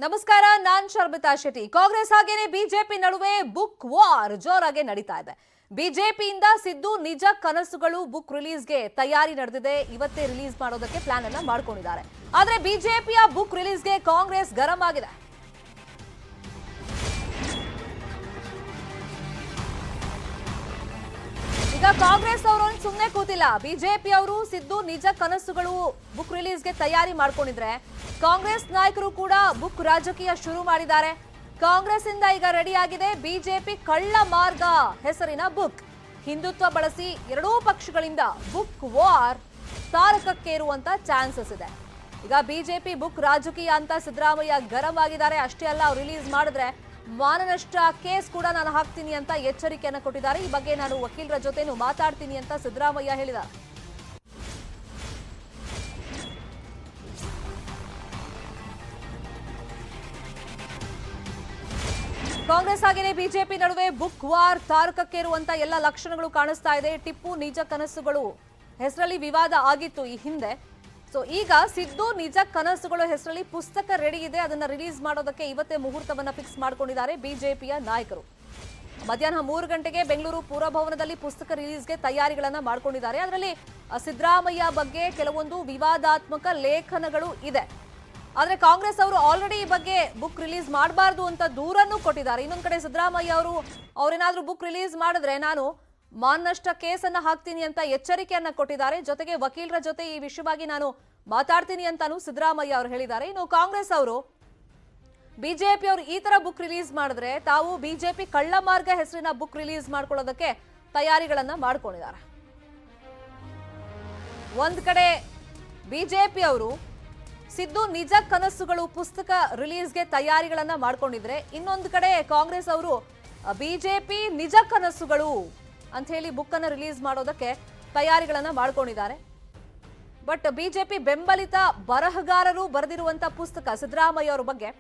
ನಮಸ್ಕಾರ, ನಾನ್ ಶರ್ಮಿತಾ ಶೆಟ್ಟಿ. ಕಾಂಗ್ರೆಸ್ ಹಾಗೇನೆ ಬಿಜೆಪಿ ನಡುವೆ ಬುಕ್ ವಾರ್ ಜೋರಾಗಿ ನಡೀತಾ ಇದೆ. ಬಿಜೆಪಿಯಿಂದ ಸಿದ್ದು ನಿಜ ಕನಸುಗಳು ಬುಕ್ ರಿಲೀಸ್ಗೆ ತಯಾರಿ ನಡೆದಿದೆ. ಇವತ್ತೇ ರಿಲೀಸ್ ಮಾಡೋದಕ್ಕೆ ಪ್ಲಾನ್ ಅನ್ನ ಮಾಡ್ಕೊಂಡಿದ್ದಾರೆ. ಆದ್ರೆ ಬಿಜೆಪಿಯ ಬುಕ್ ರಿಲೀಸ್ಗೆ ಕಾಂಗ್ರೆಸ್ ಗರಂ ಆಗಿದೆ. ಈಗ ಕಾಂಗ್ರೆಸ್ ಅವರು ಸುಮ್ಮನೆ ಕೂತಿಲ್ಲ. ಬಿಜೆಪಿ ಅವರು ಸಿದ್ದು ನಿಜ ಕನಸುಗಳು ಬುಕ್ ರಿಲೀಸ್ಗೆ ತಯಾರಿ ಮಾಡ್ಕೊಂಡಿದ್ರೆ ಕಾಂಗ್ರೆಸ್ ನಾಯಕರು ಕೂಡ ಬುಕ್ ರಾಜಕೀಯ ಶುರು ಮಾಡಿದ್ದಾರೆ. ಕಾಂಗ್ರೆಸ್ ಇಂದ ಈಗ ರೆಡಿ ಆಗಿದೆ ಬಿಜೆಪಿ ಕಳ್ಳ ಮಾರ್ಗ ಹೆಸರಿನ ಬುಕ್. ಹಿಂದುತ್ವ ಬಳಸಿ ಎರಡೂ ಪಕ್ಷಗಳಿಂದ ಬುಕ್ ವಾರ್ ತಾರಕಕ್ಕೇರುವಂತ ಚಾನ್ಸಸ್ ಇದೆ. ಈಗ ಬಿಜೆಪಿ ಬುಕ್ ರಾಜಕೀಯ ಅಂತ ಸಿದ್ದರಾಮಯ್ಯ ಗರಂ ಆಗಿದ್ದಾರೆ. ಅಷ್ಟೇ ಅಲ್ಲ, ಅವ್ರು ರಿಲೀಸ್ ಮಾಡಿದ್ರೆ ಮಾನನಷ್ಟ ಕೇಸ್ ಕೂಡ ನಾನು ಹಾಕ್ತೀನಿ ಅಂತ ಎಚ್ಚರಿಕೆಯನ್ನು ಕೊಟ್ಟಿದ್ದಾರೆ. ಈ ಬಗ್ಗೆ ನಾನು ವಕೀಲರ ಜೊತೆನೂ ಮಾತಾಡ್ತೀನಿ ಅಂತ ಸಿದ್ದರಾಮಯ್ಯ ಹೇಳಿದ್ದಾರೆ. ಕಾಂಗ್ರೆಸ್ ಹಾಗೆಯೇ ಬಿಜೆಪಿ ನಡುವೆ ಬುಕ್ ವಾರ್ ತಾರಕಕ್ಕೇರುವಂತ ಎಲ್ಲ ಲಕ್ಷಣಗಳು ಕಾಣಿಸ್ತಾ ಇದೆ. ಟಿಪ್ಪು ನಿಜ ಕನಸುಗಳು ಹೆಸರಲ್ಲಿ ವಿವಾದ ಆಗಿತ್ತು ಈ ಹಿಂದೆ. ಸೊ ಈಗ ಸಿದ್ದು ನಿಜ ಕನಸುಗಳು ಹೆಸರಲ್ಲಿ ಪುಸ್ತಕ ರೆಡಿ ಇದೆ. ಅದನ್ನ ರಿಲೀಸ್ ಮಾಡೋದಕ್ಕೆ ಇವತ್ತೇ ಮುಹೂರ್ತವನ್ನ ಫಿಕ್ಸ್ ಮಾಡ್ಕೊಂಡಿದ್ದಾರೆ ಬಿಜೆಪಿಯ ನಾಯಕರು. ಮಧ್ಯಾಹ್ನ 3 ಗಂಟೆಗೆ ಬೆಂಗಳೂರು ಪುರಭವನದಲ್ಲಿ ಪುಸ್ತಕ ರಿಲೀಸ್ಗೆ ತಯಾರಿಗಳನ್ನ ಮಾಡ್ಕೊಂಡಿದ್ದಾರೆ. ಅದರಲ್ಲಿ ಸಿದ್ದರಾಮಯ್ಯ ಬಗ್ಗೆ ಕೆಲವೊಂದು ವಿವಾದಾತ್ಮಕ ಲೇಖನಗಳು ಇದೆ. ಆದ್ರೆ ಕಾಂಗ್ರೆಸ್ ಅವರು ಆಲ್ರೆಡಿ ಈ ಬಗ್ಗೆ ಬುಕ್ ರಿಲೀಸ್ ಮಾಡಬಾರ್ದು ಅಂತ ದೂರನ್ನು ಕೊಟ್ಟಿದ್ದಾರೆ. ಇನ್ನೊಂದ್ ಕಡೆ ಸಿದ್ದರಾಮಯ್ಯ ಅವ್ರೇನಾದ್ರೂ ಬುಕ್ ರಿಲೀಸ್ ಮಾಡಿದ್ರೆ ನಾನು ಮಾನನಷ್ಟ ಕೇಸನ್ನ ಹಾಕ್ತೀನಿ ಅಂತ ಎಚ್ಚರಿಕೆಯನ್ನ ಕೊಟ್ಟಿದ್ದಾರೆ. ಜೊತೆಗೆ ವಕೀಲರ ಜೊತೆ ಈ ವಿಷಯವಾಗಿ ನಾನು ಮಾತಾಡ್ತೀನಿ ಅಂತಾನು ಸಿದ್ದರಾಮಯ್ಯ ಅವರು ಹೇಳಿದ್ದಾರೆ. ಇನ್ನು ಕಾಂಗ್ರೆಸ್ ಅವರು ಬಿಜೆಪಿ ಅವರು ಈ ತರ ಬುಕ್ ರಿಲೀಸ್ ಮಾಡಿದ್ರೆ ತಾವು ಬಿಜೆಪಿ ಕಳ್ಳ ಮಾರ್ಗ ಹೆಸರಿನ ಬುಕ್ ರಿಲೀಸ್ ಮಾಡ್ಕೊಳ್ಳೋದಕ್ಕೆ ತಯಾರಿಗಳನ್ನ ಮಾಡ್ಕೊಂಡಿದ್ದಾರೆ. ಒಂದ್ ಕಡೆ ಬಿಜೆಪಿ ಅವರು ಸಿದ್ದು ನಿಜ ಕನಸುಗಳು ಪುಸ್ತಕ ರಿಲೀಸ್ಗೆ ತಯಾರಿಗಳನ್ನ ಮಾಡ್ಕೊಂಡಿದ್ರೆ, ಇನ್ನೊಂದು ಕಡೆ ಕಾಂಗ್ರೆಸ್ ಅವರು ಬಿಜೆಪಿ ನಿಜ ಕನಸುಗಳು ಅಂತ ಹೇಳಿ ಬುಕ್ ಅನ್ನ ರಿಲೀಸ್ ಮಾಡೋದಕ್ಕೆ ತಯಾರಿಗಳನ್ನ ಮಾಡ್ಕೊಂಡಿದ್ದಾರೆ. ಬಟ್ ಬಿಜೆಪಿ ಬೆಂಬಲಿತ ಬರಹಗಾರರು ಬರೆದಿರುವಂತ ಪುಸ್ತಕ ಸಿದ್ದರಾಮಯ್ಯ ಅವರ ಬಗ್ಗೆ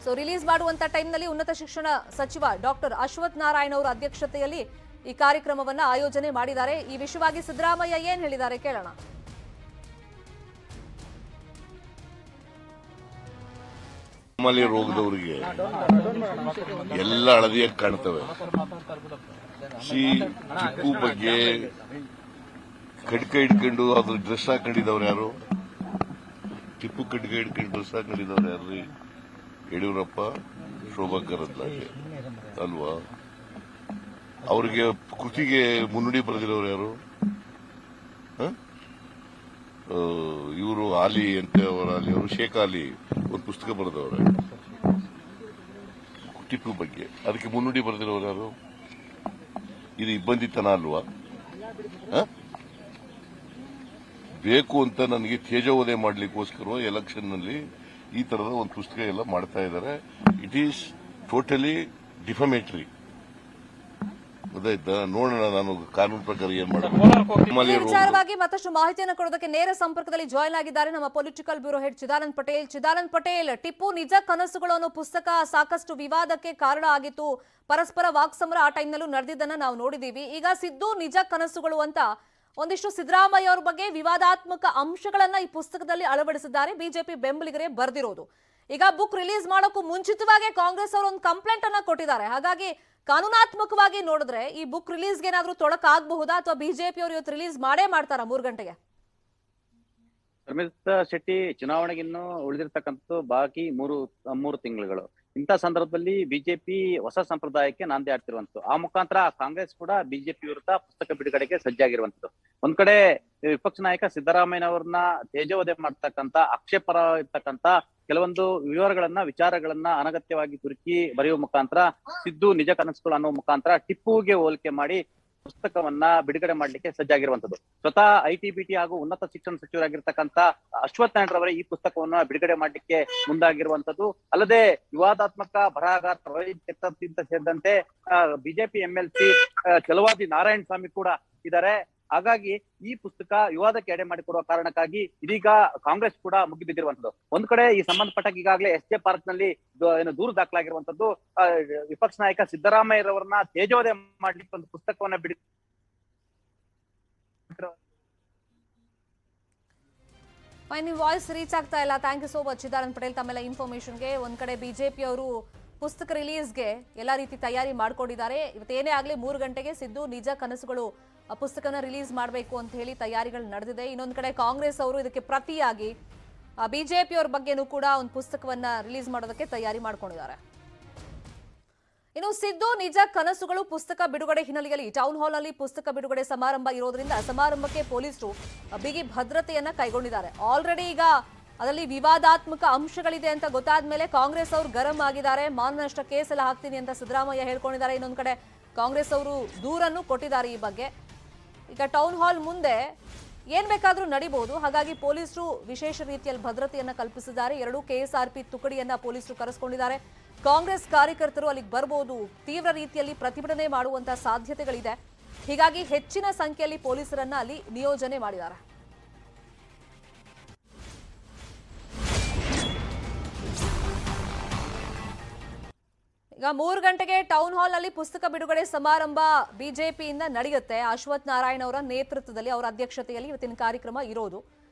ಸೊ ರಿಲೀಸ್ ಮಾಡುವಂತ ಟೈಮ್ನಲ್ಲಿ ಉನ್ನತ ಶಿಕ್ಷಣ ಸಚಿವ ಡಾಕ್ಟರ್ ಅಶ್ವಥ್ ನಾರಾಯಣ ಅವರ ಅಧ್ಯಕ್ಷತೆಯಲ್ಲಿ ಈ ಕಾರ್ಯಕ್ರಮವನ್ನ ಆಯೋಜನೆ ಮಾಡಿದ್ದಾರೆ. ಈ ವಿಷಯವಾಗಿ ಸಿದ್ದರಾಮಯ್ಯ ಏನ್ ಹೇಳಿದ್ದಾರೆ ಕೇಳೋಣ. ನಮ್ಮಲ್ಲಿ ರೋಗದವರಿಗೆ ಎಲ್ಲ ಹಳದಿಯಾಗಿ ಕಾಣ್ತವೆ. ಟಿಪ್ಪು ಬಗ್ಗೆ ಖಡ್ಕ ಹಿಡ್ಕೊಂಡು ಅದ್ರ ಡ್ರೆಸ್ ಹಾಕೊಂಡಿದ್ದವ್ರು ಯಾರು? ಟಿಪ್ಪು ಖಡ್ಕ ಹಿಡ್ಕೊಂಡು ಡ್ರೆಸ್ ಹಾಕೊಂಡಿದ್ದವ್ರು ಯಾರ್ರಿ? ಯಡಿಯೂರಪ್ಪ, ಶೋಭಾ ಕರಂದ್ಲಾಜೆ ಅಲ್ವಾ? ಅವ್ರಿಗೆ ಕೃತಿಗೆ ಮುನ್ನುಡಿ ಬರೆದಿರೋರು ಯಾರು? ಇವರು ಆಲಿ ಅಂತ ಅವರು ಶೇಖ್ ಆಲಿ ಒಂದು ಪುಸ್ತಕ ಬರೆದವ್ರೆ ಟಿಪ್ಪು ಬಗ್ಗೆ. ಅದಕ್ಕೆ ಮುನ್ನುಡಿ ಬರೆದಿರೋರು ಯಾರು? ಇದು ಇಬ್ಬಂದಿತನ ಅಲ್ವಾ? ಬೇಕು ಅಂತ ನನಗೆ ತೇಜೋವಧೆ ಮಾಡ್ಲಿಕ್ಕೋಸ್ಕರ ಎಲೆಕ್ಷನ್ ನಲ್ಲಿ ಈ ತರದ ಒಂದು ಪುಸ್ತಕ ಎಲ್ಲ ಮಾಡ್ತಾ ಇದ್ದಾರೆ. It is totally defamatory. ಗೊತ್ತಾಯ್ತಾ? ನೋಡೋಣ ನಾನು ಕಾನೂನು ಪ್ರಕಾರ ಏನ್ ಮಾಡಬೇಕು. ವಿಚಾರವಾಗಿ ಮತ್ತಷ್ಟು ಮಾಹಿತಿಯನ್ನು ಕೊಡೋದಕ್ಕೆ ನೇರ ಸಂಪರ್ಕದಲ್ಲಿ ಜಾಯ್ನ್ ಆಗಿದ್ದಾರೆ ನಮ್ಮ political bureau head Chidanand Patel. Chidanand Patel, Tipu ನಿಜ ಕನಸುಗಳು ಅನ್ನೋ ಪುಸ್ತಕ ಸಾಕಷ್ಟು ವಿವಾದಕ್ಕೆ ಕಾರಣ ಆಗಿತ್ತು. ಪರಸ್ಪರ ವಾಕ್ಸಮರ ಆ ಟೈಮ್ನಲ್ಲೂ ನಡೆದಿದ್ದನ್ನ ನಾವು ನೋಡಿದೀವಿ. ಈಗ ಸಿದ್ದು ನಿಜ ಕನಸುಗಳು ಅಂತ ಒಂದಿಷ್ಟು ಸಿದ್ದರಾಮಯ್ಯ ಅವ್ರ ಬಗ್ಗೆ ವಿವಾದಾತ್ಮಕ ಅಂಶಗಳನ್ನ ಈ ಪುಸ್ತಕದಲ್ಲಿ ಅಳವಡಿಸಿದ್ದಾರೆ. ಬಿಜೆಪಿ ಬೆಂಬಲಿಗರೇ ಬರೆದಿರೋದು. ಈಗ ಬುಕ್ ರಿಲೀಸ್ ಮಾಡೋಕ್ಕೂ ಮುಂಚಿತವಾಗಿ ಕಾಂಗ್ರೆಸ್ ಅವರು ಒಂದು ಕಂಪ್ಲೇಂಟ್ ಅನ್ನ ಕೊಟ್ಟಿದ್ದಾರೆ. ಹಾಗಾಗಿ ಕಾನೂನಾತ್ಮಕವಾಗಿ ನೋಡಿದ್ರೆ ಈ ಬುಕ್ ರಿಲೀಸ್ಗೆ ಏನಾದ್ರೂ ತೊಡಕಾಗಬಹುದಾ ಅಥವಾ ಬಿಜೆಪಿ ಅವರು ಇವತ್ತು ರಿಲೀಸ್ ಮಾಡೇ ಮಾಡ್ತಾರಾ 3 ಗಂಟೆಗೆ? ಶರ್ಮಿತಾ ಶೆಟ್ಟಿ, ಚುನಾವಣೆಗಿನ್ನು ಉಳಿದಿರ್ತಕ್ಕಂಥ ಬಾಕಿ ಮೂರು ತಿಂಗಳುಗಳು. ಇಂಥ ಸಂದರ್ಭದಲ್ಲಿ ಬಿಜೆಪಿ ಹೊಸ ಸಂಪ್ರದಾಯಕ್ಕೆ ನಾಂದಿ ಆಡ್ತಿರುವಂತದ್ದು. ಆ ಮುಖಾಂತರ ಕಾಂಗ್ರೆಸ್ ಕೂಡ ಬಿಜೆಪಿ ವಿರುದ್ಧ ಪುಸ್ತಕ ಬಿಡುಗಡೆಗೆ ಸಜ್ಜಾಗಿರುವಂತದ್ದು. ಒಂದ್ ಕಡೆ ವಿಪಕ್ಷ ನಾಯಕ ಸಿದ್ದರಾಮಯ್ಯನವರನ್ನ ತೇಜೋವಧೆ ಮಾಡ್ತಕ್ಕಂಥ ಆಕ್ಷೇಪರ ಇರ್ತಕ್ಕಂಥ ಕೆಲವೊಂದು ವಿಚಾರಗಳನ್ನ ಅನಗತ್ಯವಾಗಿ ತುರುಕಿ ಬರೆಯುವ ಮುಖಾಂತರ ಸಿದ್ದು ನಿಜ ಕನಸುಗಳು ಅನ್ನೋ ಮುಖಾಂತರ ಟಿಪ್ಪುಗೆ ಹೋಲಿಕೆ ಮಾಡಿ ಪುಸ್ತಕವನ್ನ ಬಿಡುಗಡೆ ಮಾಡ್ಲಿಕ್ಕೆ ಸಜ್ಜಾಗಿರುವಂತದ್ದು. ಸ್ವತಃ ಐಟಿ-ಬಿಟಿ ಹಾಗೂ ಉನ್ನತ ಶಿಕ್ಷಣ ಸಚಿವರಾಗಿರ್ತಕ್ಕಂಥ ಅಶ್ವಥ್ ನಾರಾಯಣ ಈ ಪುಸ್ತಕವನ್ನ ಬಿಡುಗಡೆ ಮಾಡ್ಲಿಕ್ಕೆ ಮುಂದಾಗಿರುವಂತದ್ದು. ಅಲ್ಲದೆ ವಿವಾದಾತ್ಮಕ ಬರಹಗಾರ ಸೇರಿದಂತೆ ಬಿಜೆಪಿ ಎಂಎಲ್ಸಿ ಕೆಲವಾದಿ ನಾರಾಯಣ ಸ್ವಾಮಿ ಕೂಡ ಇದ್ದಾರೆ. ಹಾಗಾಗಿ ಈ ಪುಸ್ತಕ ವಿವಾದಕ್ಕೆ ಎಡೆ ಮಾಡಿಕೊಡುವ ಕಾರಣಕ್ಕಾಗಿ ಇದೀಗ ಕಾಂಗ್ರೆಸ್ ಕೂಡ ಮುಗಿಬಿದ್ದಿರುವಂತದ್ದು. ಒಂದ್ ಕಡೆ ಈ ಸಂಬಂಧಪಟ್ಟ ಈಗಾಗಲೇ ಎಸ್.ಜೆ. ಪಾರ್ಕ್ ನಲ್ಲಿ ದೂರು ದಾಖಲಾಗಿರುವಂತದ್ದು. ವಿಪಕ್ಷ ನಾಯಕ ಸಿದ್ದರಾಮಯ್ಯರವರನ್ನ ತೇಜೋವಧೆ ಮಾಡ್ಲಿಕ್ಕೆ ಒಂದು ಪುಸ್ತಕವನ್ನ ಬಿಡುಗಡೆ ನಿಮ್ಮ ವಾಯ್ಸ್ ರೀಚ್ ಆಗ್ತಾ ಇಲ್ಲ. Thank you so much Chidanand Patel ತಮ್ಮೆಲ್ಲ ಇನ್ಫಾರ್ಮೇಶನ್ಗೆ. ಒಂದ್ ಕಡೆ ಬಿಜೆಪಿ ಅವರು ಪುಸ್ತಕ ರಿಲೀಸ್ಗೆ ಎಲ್ಲ ರೀತಿ ತಯಾರಿ ಮಾಡ್ಕೊಂಡಿದ್ದಾರೆ. ಇವತ್ತೇನೇ ಆಗಲಿ 3 ಗಂಟೆಗೆ ಸಿದ್ದು ನಿಜ ಕನಸುಗಳು ಪುಸ್ತಕನ ರಿಲೀಸ್ ಮಾಡಬೇಕು ಅಂತ ಹೇಳಿ ತಯಾರಿಗಳು ನಡೆದಿದೆ. ಇನ್ನೊಂದು ಕಡೆ ಕಾಂಗ್ರೆಸ್ ಅವರು ಇದಕ್ಕೆ ಪ್ರತಿಯಾಗಿ ಬಿಜೆಪಿ ಅವ್ರ ಬಗ್ಗೆನೂ ಕೂಡ ಒಂದು ಪುಸ್ತಕವನ್ನ ರಿಲೀಸ್ ಮಾಡೋದಕ್ಕೆ ತಯಾರಿ ಮಾಡ್ಕೊಂಡಿದ್ದಾರೆ. ಇನ್ನು ಸಿದ್ದು ನಿಜ ಕನಸುಗಳು ಪುಸ್ತಕ ಬಿಡುಗಡೆ ಹಿನ್ನೆಲೆಯಲ್ಲಿ ಟೌನ್ ಹಾಲ್ ನಲ್ಲಿ ಪುಸ್ತಕ ಬಿಡುಗಡೆ ಸಮಾರಂಭ ಇರೋದ್ರಿಂದ ಸಮಾರಂಭಕ್ಕೆ ಪೊಲೀಸರು ಬಿಗಿ ಭದ್ರತೆಯನ್ನ ಕೈಗೊಂಡಿದ್ದಾರೆ. ಆಲ್ರೆಡಿ ಈಗ ಅದರಲ್ಲಿ ವಿವಾದಾತ್ಮಕ ಅಂಶಗಳಿದೆ ಅಂತ ಗೊತ್ತಾದ ಮೇಲೆ ಕಾಂಗ್ರೆಸ್ ಅವರು ಗರಂ ಆಗಿದ್ದಾರೆ. ಮಾನನಷ್ಟ ಕೇಸ್ ಎಲ್ಲ ಹಾಕ್ತೀನಿ ಅಂತ ಸಿದ್ದರಾಮಯ್ಯ ಹೇಳ್ಕೊಂಡಿದ್ದಾರೆ. ಇನ್ನೊಂದು ಕಡೆ ಕಾಂಗ್ರೆಸ್ ಅವರು ದೂರನ್ನು ಕೊಟ್ಟಿದ್ದಾರೆ ಈ ಬಗ್ಗೆ. ಈಗ ಟೌನ್ ಹಾಲ್ ಮುಂದೆ ಏನ್ ಬೇಕಾದ್ರೂ ನಡೀಬಹುದು, ಹಾಗಾಗಿ ಪೊಲೀಸರು ವಿಶೇಷ ರೀತಿಯಲ್ಲಿ ಭದ್ರತೆಯನ್ನ ಕಲ್ಪಿಸಿದ್ದಾರೆ. 2 ಕೆಎಸ್ಆರ್ಪಿ ತುಕಡಿಯನ್ನ ಪೊಲೀಸರು ಕರೆಸಿಕೊಂಡಿದ್ದಾರೆ. ಕಾಂಗ್ರೆಸ್ ಕಾರ್ಯಕರ್ತರು ಅಲ್ಲಿಗೆ ಬರಬಹುದು, ತೀವ್ರ ರೀತಿಯಲ್ಲಿ ಪ್ರತಿಭಟನೆ ಮಾಡುವಂತಹ ಸಾಧ್ಯತೆಗಳಿದೆ. ಹೀಗಾಗಿ ಹೆಚ್ಚಿನ ಸಂಖ್ಯೆಯಲ್ಲಿ ಪೊಲೀಸರನ್ನ ಅಲ್ಲಿ ನಿಯೋಜನೆ ಮಾಡಿದ್ದಾರೆ. ಈಗ 3 ಗಂಟೆಗೆ ಟೌನ್ ಹಾಲ್ ನಲ್ಲಿ ಪುಸ್ತಕ ಬಿಡುಗಡೆ ಸಮಾರಂಭ ಬಿಜೆಪಿಯಿಂದ ನಡೆಯುತ್ತೆ. ಅಶ್ವಥ್ ನಾರಾಯಣ್ ಅವರ ನೇತೃತ್ವದಲ್ಲಿ, ಅವರ ಅಧ್ಯಕ್ಷತೆಯಲ್ಲಿ ಇವತ್ತಿನ ಕಾರ್ಯಕ್ರಮ ಇರೋದು.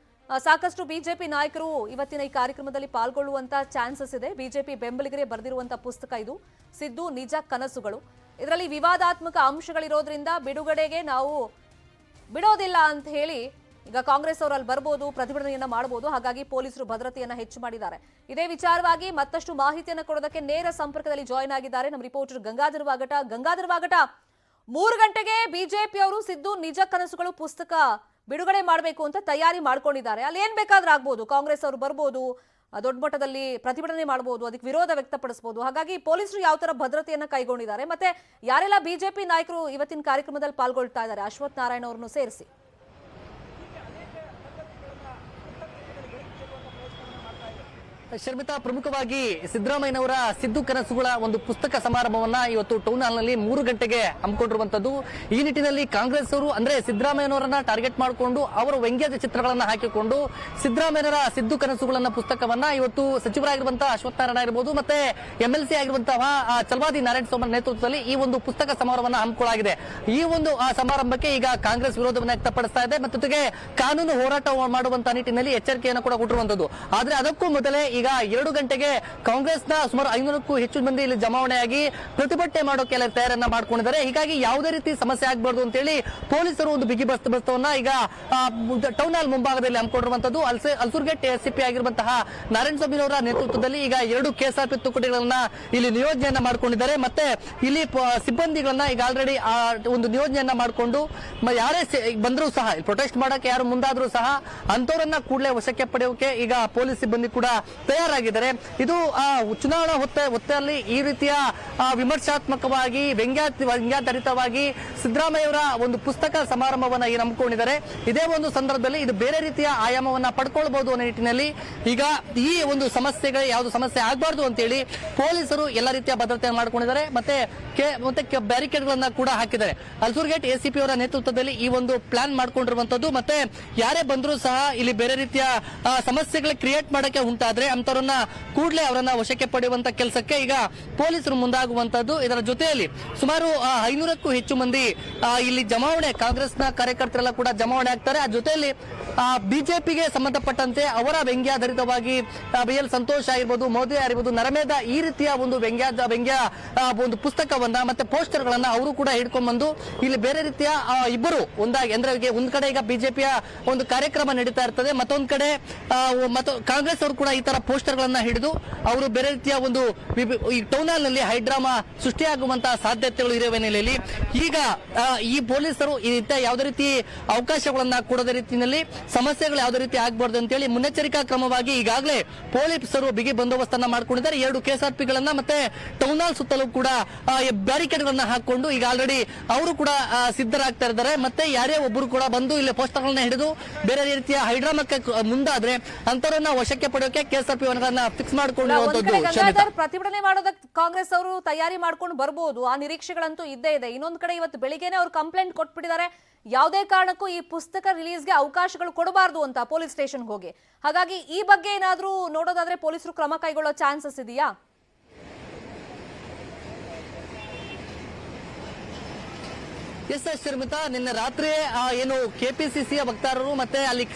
ಸಾಕಷ್ಟು ಬಿಜೆಪಿ ನಾಯಕರು ಇವತ್ತಿನ ಈ ಕಾರ್ಯಕ್ರಮದಲ್ಲಿ ಪಾಲ್ಗೊಳ್ಳುವಂತ ಚಾನ್ಸಸ್ ಇದೆ. ಬಿಜೆಪಿ ಬೆಂಬಲಿಗರೇ ಬರೆದಿರುವಂತಹ ಪುಸ್ತಕ ಇದು, ಸಿದ್ದು ನಿಜ ಕನಸುಗಳು. ಇದರಲ್ಲಿ ವಿವಾದಾತ್ಮಕ ಅಂಶಗಳಿರೋದ್ರಿಂದ ಬಿಡುಗಡೆಗೆ ನಾವು ಬಿಡೋದಿಲ್ಲ ಅಂತ ಹೇಳಿ ಈಗ ಕಾಂಗ್ರೆಸ್ ಅವರು ಅಲ್ಲಿ ಬರ್ಬೋದು, ಪ್ರತಿಭಟನೆಯನ್ನ ಮಾಡಬಹುದು. ಹಾಗಾಗಿ ಪೊಲೀಸರು ಭದ್ರತೆಯನ್ನ ಹೆಚ್ಚು ಮಾಡಿದ್ದಾರೆ. ಇದೇ ವಿಚಾರವಾಗಿ ಮತ್ತಷ್ಟು ಮಾಹಿತಿಯನ್ನು ಕೊಡೋದಕ್ಕೆ ನೇರ ಸಂಪರ್ಕದಲ್ಲಿ ಜಾಯಿನ್ ಆಗಿದ್ದಾರೆ ನಮ್ಮ ರಿಪೋರ್ಟರ್ ಗಂಗಾಧರ್ ವಾಗಟ. 3 ಗಂಟೆಗೆ ಬಿಜೆಪಿ ಅವರು ಸಿದ್ದು ನಿಜ ಕನಸುಗಳು ಪುಸ್ತಕ ಬಿಡುಗಡೆ ಮಾಡಬೇಕು ಅಂತ ತಯಾರಿ ಮಾಡ್ಕೊಂಡಿದ್ದಾರೆ. ಅಲ್ಲಿ ಏನ್ ಬೇಕಾದ್ರೂ ಆಗ್ಬೋದು, ಕಾಂಗ್ರೆಸ್ ಅವರು ಬರ್ಬೋದು, ದೊಡ್ಡ ಮಟ್ಟದಲ್ಲಿ ಪ್ರತಿಭಟನೆ ಮಾಡಬಹುದು, ಅದಕ್ಕೆ ವಿರೋಧ ವ್ಯಕ್ತಪಡಿಸಬಹುದು. ಹಾಗಾಗಿ ಪೊಲೀಸರು ಯಾವ ತರ ಭದ್ರತೆಯನ್ನ ಕೈಗೊಂಡಿದ್ದಾರೆ, ಮತ್ತೆ ಯಾರೆಲ್ಲ ಬಿಜೆಪಿ ನಾಯಕರು ಇವತ್ತಿನ ಕಾರ್ಯಕ್ರಮದಲ್ಲಿ ಪಾಲ್ಗೊಳ್ತಾ ಇದ್ದಾರೆ ಅಶ್ವಥ್ ನಾರಾಯಣ್ ಅವರನ್ನು ಸೇರಿಸಿ. ಶರ್ಮಿತಾ, ಪ್ರಮುಖವಾಗಿ ಸಿದ್ದರಾಮಯ್ಯನವರ ಸಿದ್ದು ಕನಸುಗಳ ಒಂದು ಪುಸ್ತಕ ಸಮಾರಂಭವನ್ನ ಇವತ್ತು ಟೌನ್ ಹಾಲ್ ನಲ್ಲಿ 3 ಗಂಟೆಗೆ ಹಮ್ಮಿಕೊಂಡಿರುವಂತದ್ದು. ಈ ನಿಟ್ಟಿನಲ್ಲಿ ಕಾಂಗ್ರೆಸ್ ಅವರು ಅಂದ್ರೆ ಸಿದ್ದರಾಮಯ್ಯನವರನ್ನ ಟಾರ್ಗೆಟ್ ಮಾಡಿಕೊಂಡು ಅವರ ವ್ಯಂಗ್ಯದ ಚಿತ್ರಗಳನ್ನ ಹಾಕಿಕೊಂಡು ಸಿದ್ದರಾಮಯ್ಯನವರ ಸಿದ್ದು ಕನಸುಗಳನ್ನ ಪುಸ್ತಕವನ್ನ ಇವತ್ತು ಸಚಿವರಾಗಿರುವಂತಹ ಅಶ್ವಥ್ ನಾರಾಯಣ ಇರಬಹುದು, ಮತ್ತೆ MLC ಆಗಿರುವಂತಹ ಚಲವಾದಿ ನಾರಾಯಣ ಸ್ವಾಮಿ ನೇತೃತ್ವದಲ್ಲಿ ಈ ಒಂದು ಪುಸ್ತಕ ಸಮಾರಂಭವನ್ನ ಹಮ್ಮಿಕೊಳ್ಳಲಾಗಿದೆ. ಈ ಒಂದು ಸಮಾರಂಭಕ್ಕೆ ಈಗ ಕಾಂಗ್ರೆಸ್ ವಿರೋಧವನ್ನು ವ್ಯಕ್ತಪಡಿಸ್ತಾ ಇದೆ, ಮತ್ತು ಜೊತೆಗೆ ಕಾನೂನು ಹೋರಾಟ ಮಾಡುವಂತಹ ನಿಟ್ಟಿನಲ್ಲಿ ಎಚ್ಚರಿಕೆಯನ್ನು ಕೂಡ ಕೊಟ್ಟಿರುವಂತದ್ದು. ಆದ್ರೆ ಅದಕ್ಕೂ ಮೊದಲೇ ಈಗ 2 ಗಂಟೆಗೆ ಕಾಂಗ್ರೆಸ್ನ ಸುಮಾರು 500ಕ್ಕೂ ಹೆಚ್ಚು ಮಂದಿ ಇಲ್ಲಿ ಜಮಾವಣೆಯಾಗಿ ಪ್ರತಿಭಟನೆ ಮಾಡೋಕೆ ತಯಾರನ್ನ ಮಾಡ್ಕೊಂಡಿದ್ದಾರೆ. ಹೀಗಾಗಿ ಯಾವುದೇ ರೀತಿ ಸಮಸ್ಯೆ ಆಗಬಾರ್ದು ಅಂತ ಹೇಳಿ ಪೊಲೀಸರು ಒಂದು ಬಿಗಿ ಬಂದೋಬಸ್ತನ್ನ ಈಗ ಟೌನ್ ಹಾಲ್ ಮುಂಭಾಗದಲ್ಲಿ ಹಮ್ಮಿಕೊಂಡಿರುವಂತದ್ದು. ಅಲ್ಸೂರ್ಗೇಟ್ SCP ಆಗಿರುವಂತಹ ನಾರಾಯಣ ಸ್ವಾಮಿ ಅವರ ನೇತೃತ್ವದಲ್ಲಿ ಈಗ 2 ಕೆಎಸ್ಆರ್ಪಿ ತುಕಡಿಗಳನ್ನ ಇಲ್ಲಿ ನಿಯೋಜನೆಯನ್ನ ಮಾಡ್ಕೊಂಡಿದ್ದಾರೆ. ಮತ್ತೆ ಇಲ್ಲಿ ಸಿಬ್ಬಂದಿಗಳನ್ನ ಈಗ ಆಲ್ರೆಡಿ ಒಂದು ನಿಯೋಜನೆಯನ್ನ ಮಾಡಿಕೊಂಡು ಯಾರೇ ಬಂದರೂ ಸಹ ಪ್ರೊಟೆಸ್ಟ್ ಮಾಡಕ್ಕೆ ಯಾರು ಮುಂದಾದ್ರೂ ಸಹ ಅಂತವರನ್ನ ಕೂಡಲೇ ವಶಕ್ಕೆ ಪಡೆಯೋಕೆ ಈಗ ಪೊಲೀಸ್ ಸಿಬ್ಬಂದಿ ಕೂಡ ತಯಾರಾಗಿದ್ದಾರೆ. ಇದು ಚುನಾವಣಾ ಹೊತ್ತಲ್ಲಿ ಈ ರೀತಿಯ ವಿಮರ್ಶಾತ್ಮಕವಾಗಿ ವ್ಯಂಗ್ಯಾಧಾರಿತವಾಗಿ ಸಿದ್ದರಾಮಯ್ಯವರ ಒಂದು ಪುಸ್ತಕ ಸಮಾರಂಭವನ್ನ ಈಗ ನಂಬಿಕೊಂಡಿದ್ದಾರೆ. ಇದೇ ಒಂದು ಸಂದರ್ಭದಲ್ಲಿ ಇದು ಬೇರೆ ರೀತಿಯ ಆಯಾಮವನ್ನ ಪಡ್ಕೊಳ್ಬಹುದು ಅನ್ನೋ ನಿಟ್ಟಿನಲ್ಲಿ ಈಗ ಈ ಒಂದು ಸಮಸ್ಯೆಗಳು ಯಾವುದು ಸಮಸ್ಯೆ ಆಗಬಾರ್ದು ಅಂತ ಹೇಳಿ ಪೊಲೀಸರು ಎಲ್ಲ ರೀತಿಯ ಭದ್ರತೆ ಮಾಡ್ಕೊಂಡಿದ್ದಾರೆ. ಮತ್ತೆ ಬ್ಯಾರಿಕೇಡ್ ಗಳನ್ನ ಕೂಡ ಹಾಕಿದ್ದಾರೆ. ಅಲ್ಸೂರ್ಗೇಟ್ SCP ಅವರ ನೇತೃತ್ವದಲ್ಲಿ ಈ ಒಂದು ಪ್ಲಾನ್ ಮಾಡ್ಕೊಂಡಿರುವಂತದ್ದು. ಮತ್ತೆ ಯಾರೇ ಬಂದರೂ ಸಹ ಇಲ್ಲಿ ಬೇರೆ ರೀತಿಯ ಸಮಸ್ಯೆಗಳು ಕ್ರಿಯೇಟ್ ಮಾಡಕ್ಕೆ ಉಂಟಾದ್ರೆ ಅಂತವರನ್ನ ಕೂಡಲೇ ಅವರನ್ನ ವಶಕ್ಕೆ ಪಡೆಯುವಂತ ಕೆಲಸಕ್ಕೆ ಈಗ ಪೊಲೀಸರು ಮುಂದಾಗುವಂತದ್ದು. ಇದರ ಜೊತೆಯಲ್ಲಿ ಸುಮಾರು 500ಕ್ಕೂ ಹೆಚ್ಚು ಮಂದಿ ಇಲ್ಲಿ ಜಮಾವಣೆ, ಕಾಂಗ್ರೆಸ್ನ ಕಾರ್ಯಕರ್ತರೆಲ್ಲ ಕೂಡ ಜಮಾವಣೆ ಆಗ್ತಾರೆ. ಆ ಜೊತೆಯಲ್ಲಿ ಬಿಜೆಪಿಗೆ ಸಂಬಂಧಪಟ್ಟಂತೆ ಅವರ ವ್ಯಂಗ್ಯಾಧಾರಿತವಾಗಿ BL ಸಂತೋಷ್ ಆಗಿರ್ಬೋದು, ಮೋದಿ ಆಗಿರ್ಬೋದು, ನರಮೇಧ ಈ ರೀತಿಯ ಒಂದು ವ್ಯಂಗ್ಯ ಒಂದು ಪುಸ್ತಕವನ್ನ ಮತ್ತೆ ಪೋಸ್ಟರ್ ಗಳನ್ನ ಅವರು ಕೂಡ ಹಿಡ್ಕೊಂಡ್ಬಂದು ಇಲ್ಲಿ ಬೇರೆ ರೀತಿಯ ಇಬ್ಬರು ಒಂದಾಗಿ ಅಂದ್ರೆ ಒಂದ್ ಕಡೆ ಈಗ ಬಿಜೆಪಿಯ ಒಂದು ಕಾರ್ಯಕ್ರಮ ನಡೀತಾ ಇರ್ತದೆ, ಮತ್ತೊಂದ್ ಕಡೆ ಕಾಂಗ್ರೆಸ್ ಅವರು ಕೂಡ ಈ ತರ ಪೋಸ್ಟರ್ ಗಳನ್ನ ಹಿಡಿದು ಅವರು ಬೇರೆ ರೀತಿಯ ಒಂದು ಈ ಟೌನ್ ಹಾಲ್ ನಲ್ಲಿ ಹೈಡ್ರಾಮಾ ಸೃಷ್ಟಿಯಾಗುವಂತಹ ಸಾಧ್ಯತೆಗಳು ಇರುವ ಹಿನ್ನೆಲೆಯಲ್ಲಿ ಈಗ ಈ ಪೊಲೀಸರು ಈ ರೀತಿಯ ಯಾವುದೇ ರೀತಿ ಅವಕಾಶಗಳನ್ನ ಕೊಡದ ರೀತಿಯಲ್ಲಿ ಸಮಸ್ಯೆಗಳು ಯಾವುದೇ ರೀತಿ ಆಗಬಾರ್ದು ಅಂತ ಹೇಳಿ ಮುನ್ನೆಚ್ಚರಿಕಾ ಕ್ರಮವಾಗಿ ಈಗಾಗಲೇ ಪೊಲೀಸರು ಬಿಗಿ ಬಂದೋಬಸ್ತನ್ನ ಮಾಡ್ಕೊಂಡಿದ್ದಾರೆ. 2 ಕೆಎಸ್ಆರ್ಪಿಗಳನ್ನ ಮತ್ತೆ ಟೌನ್ ಹಾಲ್ ಸುತ್ತಲೂ ಕೂಡ ಬ್ಯಾರಿಕೇಡ್ ಗಳನ್ನ ಹಾಕೊಂಡು ಈಗ ಆಲ್ರೆಡಿ ಅವರು ಕೂಡ ಸಿದ್ಧರಾಗ್ತಾ ಇದ್ದಾರೆ. ಮತ್ತೆ ಯಾರೇ ಒಬ್ಬರು ಕೂಡ ಬಂದು ಇಲ್ಲಿ ಪೋಸ್ಟರ್ ಗಳನ್ನ ಹಿಡಿದು ಬೇರೆ ರೀತಿಯ ಹೈಡ್ರಾಮಕ್ಕೆ ಮುಂದಾದ್ರೆ ಅಂತವರನ್ನ ವಶಕ್ಕೆ ಪಡೆಯೋಕೆ KSRP ಫಿಕ್ಸ್ ಮಾಡಿಕೊಂಡು ಪ್ರತಿಭಟನೆ ಮಾಡೋದಕ್ಕೆ ಕಾಂಗ್ರೆಸ್ ಅವರು ತಯಾರಿ ಮಾಡ್ಕೊಂಡು ಬರಬಹುದು. ಆ ನಿರೀಕ್ಷೆಗಳಂತೂ ಇದ್ದೇ ಇದೆ. ಇನ್ನೊಂದು ಕಡೆ ಇವತ್ತು ಬೆಳಿಗ್ಗೆನೆ ಅವರು ಕಂಪ್ಲೇಂಟ್ ಕೊಟ್ಬಿಟ್ಟಿದ್ದಾರೆ, ಯಾವುದೇ ಕಾರಣಕ್ಕೂ ಈ ಪುಸ್ತಕ ರಿಲೀಸ್ಗೆ ಅವಕಾಶಗಳು ಕೊಡಬಾರ್ದು ಅಂತ ಪೊಲೀಸ್ ಸ್ಟೇಷನ್ಗೆ ಹೋಗಿ. ಹಾಗಾಗಿ ಈ ಬಗ್ಗೆ ಏನಾದ್ರೂ ನೋಡೋದಾದ್ರೆ ಪೊಲೀಸರು ಕ್ರಮ ಕೈಗೊಳ್ಳೋ ಚಾನ್ಸಸ್ ಇದೆಯಾ? ಎಸ್ ಶರ್ಮಿತಾ, ನಿನ್ನೆ ರಾತ್ರಿ ಏನು ಕೆಪಿಸಿಸಿಯ ವಕ್ತಾರರು ಮತ್ತೆ ಅಲ್ಲಿ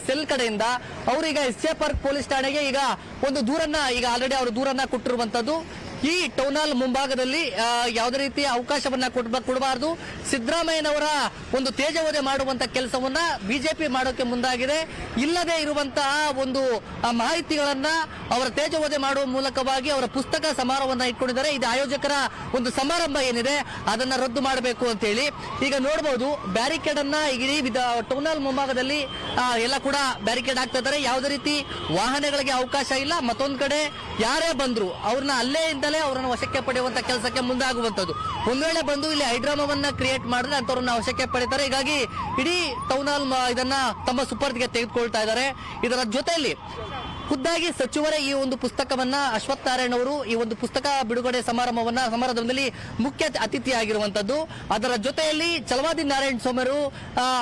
ಸೆಲ್ ಕಡೆಯಿಂದ ಅವರೀಗ ಎಸ್ ಎ ಪಾರ್ಕ್ ಪೊಲೀಸ್ ಠಾಣೆಗೆ ಈಗ ಒಂದು ದೂರನ್ನ ಈಗ ಆಲ್ರೆಡಿ ಅವರು ದೂರನ್ನ ಕೊಟ್ಟಿರುವಂತದ್ದು. ಈ ಟೌನ್ ಹಾಲ್ ಮುಂಭಾಗದಲ್ಲಿ ಯಾವುದೇ ರೀತಿಯ ಅವಕಾಶವನ್ನ ಕೊಡಬಾರದು, ಸಿದ್ದರಾಮಯ್ಯನವರ ಒಂದು ತೇಜೋವಧೆ ಮಾಡುವಂತ ಕೆಲಸವನ್ನ ಬಿಜೆಪಿ ಮಾಡೋಕೆ ಮುಂದಾಗಿದೆ. ಇಲ್ಲದೆ ಇರುವಂತಹ ಒಂದು ಮಾಹಿತಿಗಳನ್ನ ಅವರ ತೇಜೋವಧೆ ಮಾಡುವ ಮೂಲಕವಾಗಿ ಅವರ ಪುಸ್ತಕ ಸಮಾರಂಭವನ್ನ ಇಟ್ಕೊಂಡಿದ್ದಾರೆ. ಇದು ಆಯೋಜಕರ ಒಂದು ಸಮಾರಂಭ ಏನಿದೆ ಅದನ್ನ ರದ್ದು ಮಾಡಬೇಕು ಅಂತ ಹೇಳಿ ಈಗ ನೋಡಬಹುದು. ಬ್ಯಾರಿಕೇಡ್ ಅನ್ನ ಇಡೀ ಟೌನ್ ಹಾಲ್ ಮುಂಭಾಗದಲ್ಲಿ ಎಲ್ಲ ಕೂಡ ಬ್ಯಾರಿಕೇಡ್ ಆಗ್ತಾ ಇದ್ದಾರೆ. ಯಾವುದೇ ರೀತಿ ವಾಹನಗಳಿಗೆ ಅವಕಾಶ ಇಲ್ಲ. ಮತ್ತೊಂದು ಕಡೆ ಯಾರೇ ಬಂದ್ರು ಅವ್ರನ್ನ ಅಲ್ಲೇ ಅವರನ್ನು ವಶಕ್ಕೆ ಪಡೆಯುವಂತ ಕೆಲಸಕ್ಕೆ ಮುಂದಾಗುವಂತದ್ದು. ಒಂದ್ ವೇಳೆ ಬಂದು ಇಲ್ಲಿ ಹೈಡ್ರಾಮಾವನ್ನ ಕ್ರಿಯೇಟ್ ಮಾಡಿದ್ರೆ ಅಂತವ್ರನ್ನ ವಶಕ್ಕೆ ಪಡಿತಾರೆ. ಹೀಗಾಗಿ ಇಡೀ ಟೌನ್ ಹಾಲ್ ಇದನ್ನ ತಮ್ಮ ಸುಪರ್ದಿಗೆ ತೆಗೆದುಕೊಳ್ತಾ ಇದ್ದಾರೆ. ಇದರ ಜೊತೆಯಲ್ಲಿ ಖುದ್ದಾಗಿ ಸಚಿವರೇ ಈ ಒಂದು ಪುಸ್ತಕವನ್ನ ಅಶ್ವಥ್ ನಾರಾಯಣ್ ಅವರು ಈ ಒಂದು ಪುಸ್ತಕ ಬಿಡುಗಡೆ ಸಮಾರಂಭದಲ್ಲಿ ಮುಖ್ಯ ಅತಿಥಿಯಾಗಿರುವಂತದ್ದು. ಅದರ ಜೊತೆಯಲ್ಲಿ ಚಲವಾದಿ ನಾರಾಯಣ ಸ್ವಾಮಿಯವರು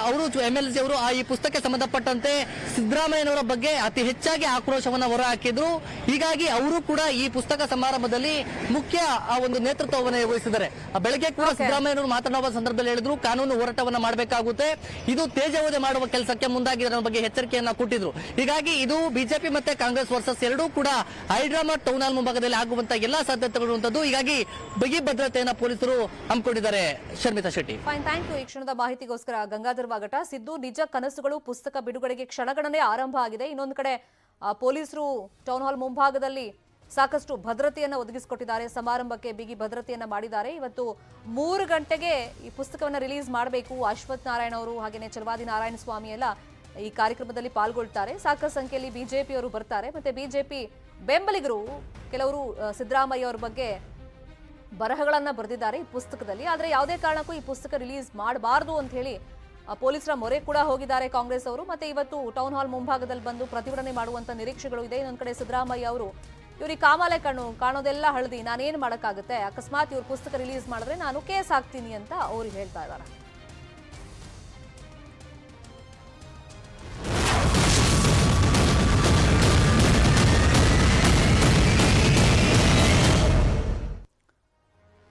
ಅವರು MLC ಅವರು ಈ ಪುಸ್ತಕಕ್ಕೆ ಸಂಬಂಧಪಟ್ಟಂತೆ ಸಿದ್ದರಾಮಯ್ಯನವರ ಬಗ್ಗೆ ಅತಿ ಹೆಚ್ಚಾಗಿ ಆಕ್ರೋಶವನ್ನ ಹೊರಹಾಕಿದ್ರು. ಹೀಗಾಗಿ ಅವರು ಕೂಡ ಈ ಪುಸ್ತಕ ಸಮಾರಂಭದಲ್ಲಿ ಮುಖ್ಯ ಒಂದು ನೇತೃತ್ವವನ್ನು ವಹಿಸಿದ್ದಾರೆ. ಬೆಳಗ್ಗೆ ಕೂಡ ಸಿದ್ದರಾಮಯ್ಯನವರು ಮಾತನಾಡುವ ಸಂದರ್ಭದಲ್ಲಿ ಹೇಳಿದ್ರು, ಕಾನೂನು ಹೋರಾಟವನ್ನ ಮಾಡಬೇಕಾಗುತ್ತೆ, ಇದು ತೇಜೋವಧೆ ಮಾಡುವ ಕೆಲಸಕ್ಕೆ ಮುಂದಾಗಿರೋ ಬಗ್ಗೆ ಎಚ್ಚರಿಕೆಯನ್ನ ಕೊಟ್ಟಿದ್ರು. ಹೀಗಾಗಿ ಇದು ಬಿಜೆಪಿ ಮತ್ತೆ ಕಾಂಗ್ರೆಸ್ ವರ್ಸಸ್ ಎರಡೂ ಕೂಡ ಹೈಡ್ರಾಮಾ ಟೌನ್ ಹಾಲ್ ಮುಂಭಾಗದಲ್ಲಿ ಆಗುವಂತ ಎಲ್ಲಾ ಸಾಧ್ಯತೆಗಳು. ಹೀಗಾಗಿ ಬಿಗಿ ಭದ್ರತೆಯನ್ನ ಪೊಲೀಸರು ಹಮ್ಮಿಕೊಂಡಿದ್ದಾರೆ. Sharmita Shetty, fine, thank you. ಈ ಕ್ಷಣದ ಮಾಹಿತಿಗೋಸ್ಕರ ಗಂಗಾಧರ್ ವಾಗಟ. ಸಿದ್ದು ನಿಜ ಕನಸುಗಳು ಪುಸ್ತಕ ಬಿಡುಗಡೆಗೆ ಕ್ಷಣಗಣನೆ ಆರಂಭ ಆಗಿದೆ. ಇನ್ನೊಂದು ಕಡೆ ಪೊಲೀಸರು ಟೌನ್ ಹಾಲ್ ಮುಂಭಾಗದಲ್ಲಿ ಸಾಕಷ್ಟು ಭದ್ರತೆಯನ್ನು ಒದಗಿಸಿಕೊಟ್ಟಿದ್ದಾರೆ. ಸಮಾರಂಭಕ್ಕೆ ಬಿಗಿ ಭದ್ರತೆಯನ್ನ ಮಾಡಿದ್ದಾರೆ. ಇವತ್ತು 3 ಗಂಟೆಗೆ ಈ ಪುಸ್ತಕವನ್ನು ರಿಲೀಸ್ ಮಾಡಬೇಕು. ಅಶ್ವಥ್ ನಾರಾಯಣ್ ಅವರು ಹಾಗೇನೆ ಚಲವಾದಿ ನಾರಾಯಣ ಸ್ವಾಮಿ ಎಲ್ಲ ಈ ಕಾರ್ಯಕ್ರಮದಲ್ಲಿ ಪಾಲ್ಗೊಳ್ತಾರೆ. ಸಾಕಷ್ಟು ಸಂಖ್ಯೆಯಲ್ಲಿ ಬಿಜೆಪಿಯವರು ಬರ್ತಾರೆ. ಮತ್ತೆ ಬಿಜೆಪಿ ಬೆಂಬಲಿಗರು ಕೆಲವರು ಸಿದ್ದರಾಮಯ್ಯ ಅವರ ಬಗ್ಗೆ ಬರಹಗಳನ್ನ ಬರೆದಿದ್ದಾರೆ ಈ ಪುಸ್ತಕದಲ್ಲಿ. ಆದ್ರೆ ಯಾವುದೇ ಕಾರಣಕ್ಕೂ ಈ ಪುಸ್ತಕ ರಿಲೀಸ್ ಮಾಡಬಾರದು ಅಂತ ಹೇಳಿ ಪೊಲೀಸರ ಮೊರೆ ಕೂಡ ಹೋಗಿದ್ದಾರೆ ಕಾಂಗ್ರೆಸ್ ಅವರು. ಮತ್ತೆ ಇವತ್ತು ಟೌನ್ ಹಾಲ್ ಮುಂಭಾಗದಲ್ಲಿ ಬಂದು ಪ್ರತಿಭಟನೆ ಮಾಡುವಂತ ನಿರೀಕ್ಷೆಗಳು ಇದೆ. ಇನ್ನೊಂದ್ ಕಡೆ ಸಿದ್ದರಾಮಯ್ಯ ಅವರು ಇವ್ರಿಗೆ ಕಾಮಾಲೆ ಕಾಣೋದೆಲ್ಲ ಹಳದಿ, ನಾನೇನ್ ಮಾಡಕ್ಕಾಗುತ್ತೆ, ಅಕಸ್ಮಾತ್ ಇವ್ರ ಪುಸ್ತಕ ರಿಲೀಸ್ ಮಾಡಿದ್ರೆ ನಾನು ಕೇಸ್ ಹಾಕ್ತೀನಿ ಅಂತ ಅವ್ರು ಹೇಳ್ತಾ ಇದ್ದಾರೆ.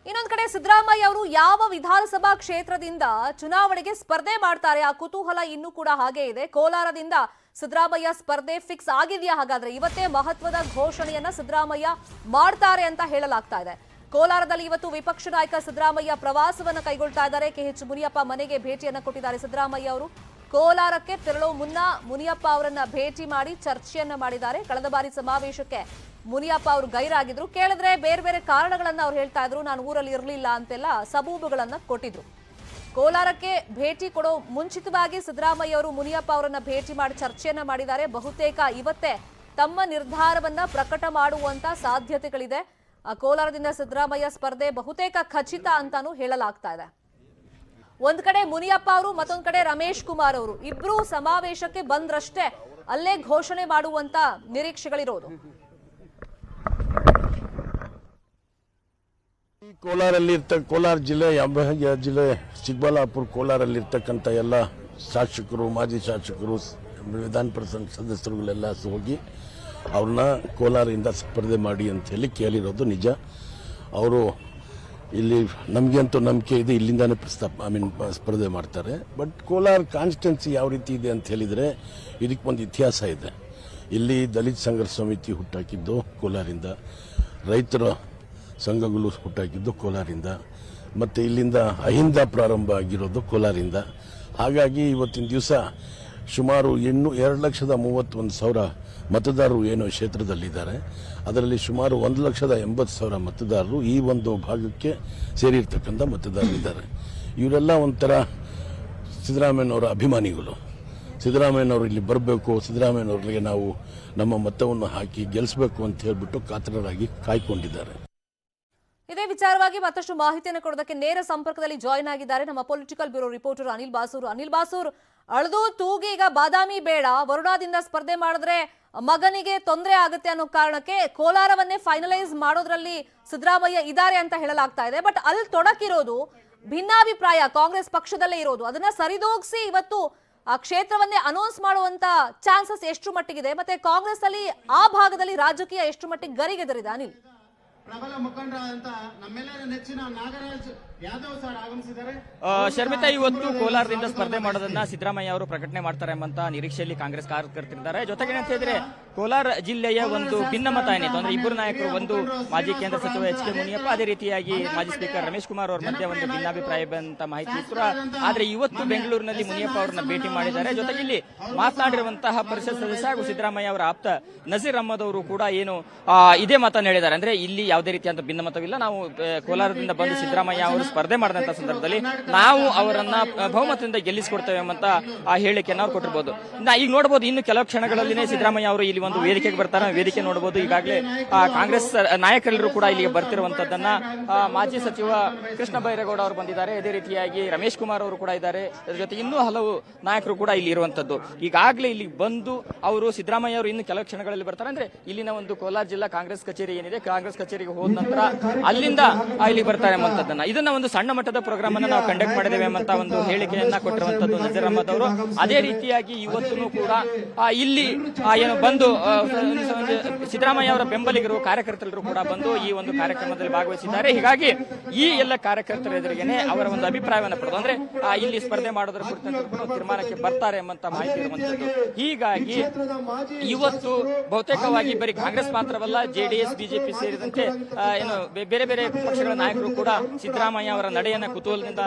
ಇನ್ನೊಂದ್ ಕಡೆ ಸಿದ್ದರಾಮಯ್ಯ ಅವರು ಯಾವ ವಿಧಾನಸಭಾ ಕ್ಷೇತ್ರದಿಂದ ಚುನಾವಣೆಗೆ ಸ್ಪರ್ಧೆ ಮಾಡ್ತಾರೆ ಆ ಕುತೂಹಲ ಇನ್ನೂ ಕೂಡ ಹಾಗೆ ಇದೆ. ಕೋಲಾರದಿಂದ ಸಿದ್ದರಾಮಯ್ಯ ಸ್ಪರ್ಧೆ ಫಿಕ್ಸ್ ಆಗಿದೆಯಾ? ಹಾಗಾದ್ರೆ ಇವತ್ತೇ ಮಹತ್ವದ ಘೋಷಣೆಯನ್ನ ಸಿದ್ದರಾಮಯ್ಯ ಮಾಡ್ತಾರೆ ಅಂತ ಹೇಳಲಾಗ್ತಾ ಇದೆ. ಕೋಲಾರದಲ್ಲಿ ಇವತ್ತು ವಿಪಕ್ಷ ನಾಯಕ ಸಿದ್ದರಾಮಯ್ಯ ಪ್ರವಾಸವನ್ನ ಕೈಗೊಳ್ತಾ ಇದ್ದಾರೆ. KH ಮುನಿಯಪ್ಪ ಮನೆಗೆ ಭೇಟಿಯನ್ನ ಕೊಟ್ಟಿದ್ದಾರೆ ಸಿದ್ದರಾಮಯ್ಯ ಅವರು. ಕೋಲಾರಕ್ಕೆ ತೆರಳೋ ಮುನ್ನ ಮುನಿಯಪ್ಪ ಅವರನ್ನ ಭೇಟಿ ಮಾಡಿ ಚರ್ಚೆಯನ್ನ ಮಾಡಿದ್ದಾರೆ. ಕಳೆದ ಬಾರಿ ಸಮಾವೇಶಕ್ಕೆ ಮುನಿಯಪ್ಪ ಅವರು ಗೈರಾಗಿದ್ರು. ಕೇಳಿದ್ರೆ ಬೇರೆ ಬೇರೆ ಕಾರಣಗಳನ್ನ ಅವ್ರು ಹೇಳ್ತಾ ಇದ್ರು, ನಾನು ಊರಲ್ಲಿ ಇರಲಿಲ್ಲ ಅಂತೆಲ್ಲ ಸಬೂಬುಗಳನ್ನ ಕೊಟ್ಟಿದ್ರು. ಕೋಲಾರಕ್ಕೆ ಭೇಟಿ ಕೊಡೋ ಮುಂಚಿತವಾಗಿ ಸಿದ್ದರಾಮಯ್ಯ ಅವರು ಮುನಿಯಪ್ಪ ಅವರನ್ನ ಭೇಟಿ ಮಾಡಿ ಚರ್ಚೆಯನ್ನ ಮಾಡಿದ್ದಾರೆ. ಬಹುತೇಕ ಇವತ್ತೇ ತಮ್ಮ ನಿರ್ಧಾರವನ್ನ ಪ್ರಕಟ ಮಾಡುವಂತ ಸಾಧ್ಯತೆಗಳಿದೆ. ಕೋಲಾರದಿಂದ ಸಿದ್ದರಾಮಯ್ಯ ಸ್ಪರ್ಧೆ ಬಹುತೇಕ ಖಚಿತ ಅಂತಾನೂ ಹೇಳಲಾಗ್ತಾ ಇದೆ. ಒಂದ್ ಕಡೆ ಮುನಿಯಪ್ಪ ಅವರು, ಮತ್ತೊಂದ್ ಕಡೆ ರಮೇಶ್ ಕುಮಾರ್ ಅವರು ಇಬ್ರು ಸಮಾವೇಶಕ್ಕೆ ಬಂದ್ರಷ್ಟೇ ಅಲ್ಲೇ ಘೋಷಣೆ ಮಾಡುವಂತ ನಿರೀಕ್ಷೆಗಳಿರೋದು. ಕೋಲಾರ ಜಿಲ್ಲೆ ಚಿಕ್ಕಬಳ್ಳಾಪುರ ಕೋಲಾರಲ್ಲಿರ್ತಕ್ಕಂಥ ಎಲ್ಲ ಶಾಸಕರು, ಮಾಜಿ ಶಾಸಕರು, ವಿಧಾನ ಪರಿಷತ್ ಸದಸ್ಯರುಗಳೆಲ್ಲ ಹೋಗಿ ಅವ್ರನ್ನ ಕೋಲಾರದಿಂದ ಸ್ಪರ್ಧೆ ಮಾಡಿ ಅಂತ ಹೇಳಿ ಕೇಳಿರೋದು ನಿಜ. ಅವರು ಇಲ್ಲಿ ನಮಗಂತೂ ನಂಬಿಕೆ ಇದೆ, ಇಲ್ಲಿಂದಾನೇ ಸ್ಪರ್ಧೆ ಮಾಡ್ತಾರೆ. ಬಟ್ ಕೋಲಾರ ಕಾನ್ಸ್ಟಿಟ್ಯೂನ್ಸಿ ಯಾವ ರೀತಿ ಇದೆ ಅಂತ ಹೇಳಿದರೆ ಇದಕ್ಕೆ ಒಂದು ಇತಿಹಾಸ ಇದೆ. ಇಲ್ಲಿ ದಲಿತ ಸಂಘರ್ಷ ಸಮಿತಿ ಹುಟ್ಟಾಕಿದ್ದು ಕೋಲಾರಿಂದ, ರೈತರ ಸಂಘಗಳು ಹುಟ್ಟಾಕಿದ್ದು ಕೋಲಾರಿಂದ, ಮತ್ತು ಇಲ್ಲಿಂದ ಅಹಿಂದ ಪ್ರಾರಂಭ ಆಗಿರೋದು ಕೋಲಾರಿಂದ. ಹಾಗಾಗಿ ಇವತ್ತಿನ ದಿವಸ ಸುಮಾರು 2,31,000 ಮತದಾರರು ಏನೋ ಕ್ಷೇತ್ರದಲ್ಲಿದ್ದಾರೆ. ಅದರಲ್ಲಿ ಸುಮಾರು 1,80,000 ಮತದಾರರು ಈ ಒಂದು ಭಾಗಕ್ಕೆ ಸೇರಿರ್ತಕ್ಕಂಥ ಮತದಾರರಿದ್ದಾರೆ. ಇವರೆಲ್ಲ ಒಂಥರ ಸಿದ್ದರಾಮಯ್ಯನವರ ಅಭಿಮಾನಿಗಳು. ಸಿದ್ದರಾಮಯ್ಯನವರು ಇಲ್ಲಿ ಬರಬೇಕು, ಸಿದ್ದರಾಮಯ್ಯನವರಿಗೆ ನಾವು ನಮ್ಮ ಮತವನ್ನು ಹಾಕಿ ಗೆಲ್ಲಿಸಬೇಕು ಅಂತ ಹೇಳ್ಬಿಟ್ಟು ಕಾತರರಾಗಿ ಕಾಯ್ಕೊಂಡಿದ್ದಾರೆ. ಇದೇ ವಿಚಾರವಾಗಿ ಮತ್ತಷ್ಟು ಮಾಹಿತಿಯನ್ನು ಕೊಡೋದಕ್ಕೆ ನೇರ ಸಂಪರ್ಕದಲ್ಲಿ ಜಾಯಿನ್ ಆಗಿದ್ದಾರೆ ನಮ್ಮ political bureau reporter Anil Basur. Anil Basur, ಅಳದು ತೂಗಿ ಈಗ ಬಾದಾಮಿ ಬೇಡ, ವರುಣಾದಿಂದ ಸ್ಪರ್ಧೆ ಮಾಡಿದ್ರೆ ಮಗನಿಗೆ ತೊಂದರೆ ಆಗುತ್ತೆ ಅನ್ನೋ ಕಾರಣಕ್ಕೆ ಕೋಲಾರವನ್ನೇ ಫೈನಲೈಸ್ ಮಾಡೋದ್ರಲ್ಲಿ ಸಿದ್ದರಾಮಯ್ಯ ಇದ್ದಾರೆ ಅಂತ ಹೇಳಲಾಗ್ತಾ ಇದೆ. ಬಟ್ ಅಲ್ಲಿ ತೊಡಕಿರೋದು ಭಿನ್ನಾಭಿಪ್ರಾಯ ಕಾಂಗ್ರೆಸ್ ಪಕ್ಷದಲ್ಲೇ ಇರೋದು. ಅದನ್ನ ಸರಿದೂಗಿಸಿ ಇವತ್ತು ಆ ಕ್ಷೇತ್ರವನ್ನೇ ಅನೌನ್ಸ್ ಮಾಡುವಂತ ಚಾನ್ಸಸ್ ಎಷ್ಟು ಮಟ್ಟಿಗಿದೆ, ಮತ್ತೆ ಕಾಂಗ್ರೆಸ್ ಅಲ್ಲಿ ಆ ಭಾಗದಲ್ಲಿ ರಾಜಕೀಯ ಎಷ್ಟು ಮಟ್ಟಿಗೆ ಗರಿಗೆದರಿದೆ? ಅನಿಲ್, ಪ್ರಬಲ ಮುಖಂಡರಾದಂತ ನಮ್ಮೆಲ್ಲರ ನೆಚ್ಚಿನ ನಾಗರಾಜ್ ಶರ್ಮಿತಾ, ಇವತ್ತು ಕೋಲಾರದಿಂದ ಸ್ಪರ್ಧೆ ಮಾಡೋದನ್ನ ಸಿದ್ದರಾಮಯ್ಯ ಅವರು ಪ್ರಕಟಣೆ ಮಾಡ್ತಾರೆ ಎಂಬಂತ ನಿರೀಕ್ಷೆಯಲ್ಲಿ ಕಾಂಗ್ರೆಸ್ ಕಾರ್ಯಕರ್ತರಿದ್ದಾರೆ. ಜೊತೆಗೆ ಅಂತ ಹೇಳಿದ್ರೆ ಕೋಲಾರ ಜಿಲ್ಲೆಯ ಒಂದು ಭಿನ್ನಮತ ಏನಿತ್ತು ಅಂದ್ರೆ ಇಬ್ಬರು ನಾಯಕರು, ಒಂದು ಮಾಜಿ ಕೇಂದ್ರ ಸಚಿವ ಎಚ್ ಕೆ ಮುನಿಯಪ್ಪ, ಅದೇ ರೀತಿಯಾಗಿ ಮಾಜಿ ಸ್ಪೀಕರ್ ರಮೇಶ್ ಕುಮಾರ್ ಅವರ ಮಧ್ಯೆ ಒಂದು ಭಿನ್ನಾಭಿಪ್ರಾಯ ಅಂತ ಮಾಹಿತಿ ಇತ್ತು. ಆದ್ರೆ ಇವತ್ತು ಬೆಂಗಳೂರಿನಲ್ಲಿ ಮುನಿಯಪ್ಪ ಅವರನ್ನ ಭೇಟಿ ಮಾಡಿದ್ದಾರೆ. ಜೊತೆಗೆ ಇಲ್ಲಿ ಮಾತನಾಡಿರುವಂತಹ ಪರಿಷತ್ ಸದಸ್ಯ ಹಾಗೂ ಸಿದ್ದರಾಮಯ್ಯ ಅವರ ಆಪ್ತ ನಜೀರ್ ಅಹಮದ್ ಅವರು ಕೂಡ ಏನು ಇದೇ ಮಾತನ್ನು ಹೇಳಿದ್ದಾರೆ. ಅಂದ್ರೆ ಇಲ್ಲಿ ಯಾವುದೇ ರೀತಿಯಾದ ಭಿನ್ನಮತವಿಲ್ಲ, ನಾವು ಕೋಲಾರದಿಂದ ಬಂದು ಸಿದ್ದರಾಮಯ್ಯ ಅವರು ಸ್ಪರ್ಧೆ ಮಾಡಿದಂತ ಸಂದರ್ಭದಲ್ಲಿ ನಾವು ಅವರನ್ನ ಬಹುಮತದಿಂದ ಗೆಲ್ಲಿಸಿಕೊಡ್ತೇವೆ ಎಂಬಂತ ಆ ಹೇಳಿಕೆಯನ್ನು ಅವ್ರು ಕೊಟ್ಟಿರಬಹುದು. ಈಗ ನೋಡಬಹುದು, ಇನ್ನು ಕೆಲವು ಕ್ಷಣಗಳಲ್ಲಿನೇ ಸಿದ್ದರಾಮಯ್ಯ ಅವರು ಇಲ್ಲಿ ಒಂದು ವೇದಿಕೆಗೆ ಬರ್ತಾರೆ. ವೇದಿಕೆ ನೋಡಬಹುದು, ಈಗಾಗಲೇ ಕಾಂಗ್ರೆಸ್ ನಾಯಕರೆಲ್ಲರೂ ಕೂಡ ಇಲ್ಲಿಗೆ ಬರ್ತಿರುವಂತದ್ದನ್ನ ಮಾಜಿ ಸಚಿವ ಕೃಷ್ಣ ಬೈರೇಗೌಡ ಅವರು ಬಂದಿದ್ದಾರೆ. ಅದೇ ರೀತಿಯಾಗಿ ರಮೇಶ್ ಕುಮಾರ್ ಅವರು ಕೂಡ ಇದ್ದಾರೆ. ಅದರ ಜೊತೆ ಇನ್ನೂ ಹಲವು ನಾಯಕರು ಕೂಡ ಇಲ್ಲಿ ಇರುವಂತದ್ದು. ಈಗಾಗಲೇ ಇಲ್ಲಿ ಬಂದು ಅವರು ಸಿದ್ದರಾಮಯ್ಯ ಅವರು ಇನ್ನು ಕೆಲವು ಕ್ಷಣಗಳಲ್ಲಿ ಬರ್ತಾರೆ. ಅಂದ್ರೆ ಇಲ್ಲಿನ ಒಂದು ಕೋಲಾರ ಜಿಲ್ಲಾ ಕಾಂಗ್ರೆಸ್ ಕಚೇರಿ ಏನಿದೆ, ಕಾಂಗ್ರೆಸ್ ಕಚೇರಿಗೆ ಹೋದ ನಂತರ ಅಲ್ಲಿಂದ ಇಲ್ಲಿ ಬರ್ತಾರೆ ಎಂಬಂತದ್ದನ್ನ, ಇದನ್ನ ಒಂದು ಸಣ್ಣ ಮಟ್ಟದ ಪ್ರೋಗ್ರಾಮ್ ಅನ್ನ ನಾವು ಕಂಡಕ್ಟ್ ಮಾಡಿದ್ದೇವೆ ಎಂಬಂತ ಒಂದು ಹೇಳಿಕೆಯನ್ನ ಕೊಟ್ಟಿರುವಂತದ್ದು ನಜೀರ್ ಅಹಮದ್ ಅವರು. ಅದೇ ರೀತಿಯಾಗಿ ಇವತ್ತು ಕೂಡ ಇಲ್ಲಿ ಏನು ಬಂದು ಸಿದ್ದರಾಮಯ್ಯ ಅವರ ಬೆಂಬಲಿಗರು, ಕಾರ್ಯಕರ್ತರು ಕೂಡ ಬಂದು ಈ ಒಂದು ಕಾರ್ಯಕ್ರಮದಲ್ಲಿ ಭಾಗವಹಿಸಿದ್ದಾರೆ. ಹೀಗಾಗಿ ಈ ಎಲ್ಲ ಕಾರ್ಯಕರ್ತರ ಎದುರಿಗೇನೆ ಅವರ ಒಂದು ಅಭಿಪ್ರಾಯವನ್ನು ಪಡೆದು ಅಂದ್ರೆ ಇಲ್ಲಿ ಸ್ಪರ್ಧೆ ಮಾಡೋದ್ರ ಕುರಿತಂತೆ ತೀರ್ಮಾನಕ್ಕೆ ಬರ್ತಾರೆ ಎಂಬಂತ ಮಾಹಿತಿ ಇರುವಂತದ್ದು. ಹೀಗಾಗಿ ಇವತ್ತು ಬಹುತೇಕವಾಗಿ ಬರೀ ಕಾಂಗ್ರೆಸ್ ಮಾತ್ರವಲ್ಲ, ಜೆಡಿಎಸ್, ಬಿಜೆಪಿ ಸೇರಿದಂತೆ ಏನು ಬೇರೆ ಬೇರೆ ಪಕ್ಷಗಳ ನಾಯಕರು ಕೂಡ ಸಿದ್ದರಾಮಯ್ಯ ಅವರ ನಡೆಯನ್ನ ಕುತೂಹಲದಿಂದ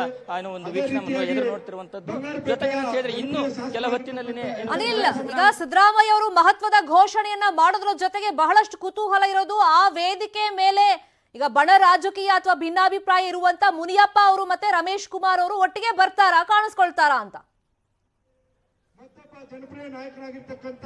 ಒಂದು ವೀಕ್ಷಣೆ ಎದುರು ನೋಡ್ತಿರುವಂತದ್ದು. ಜೊತೆಗೆ ಅಂತ ಹೇಳಿದ್ರೆ ಇನ್ನು ಕೆಲ ಹೊತ್ತಿನಲ್ಲಿನೇ ಅನಿಲ್, ಈಗ ಸಿದ್ದರಾಮಯ್ಯ ಅವರು ಮಹತ್ವದ ಘೋಷಣೆಯನ್ನ ಮಾಡೋದ್ರ ಜೊತೆಗೆ ಬಹಳಷ್ಟು ಕುತೂಹಲ ಇರೋದು ಆ ವೇದಿಕೆ ಮೇಲೆ ಈಗ ಬಣ ರಾಜಕೀಯ ಅಥವಾ ಭಿನ್ನಾಭಿಪ್ರಾಯ ಇರುವಂತ ಮುನಿಯಪ್ಪ ಅವರು ಮತ್ತೆ ರಮೇಶ್ ಕುಮಾರ್ ಅವರು ಒಟ್ಟಿಗೆ ಬರ್ತಾರಾ, ಕಾಣಿಸ್ಕೊಳ್ತಾರಾ ಅಂತ. ಜನಪ್ರಿಯ ನಾಯಕರಾಗಿರ್ತಕ್ಕಂಥ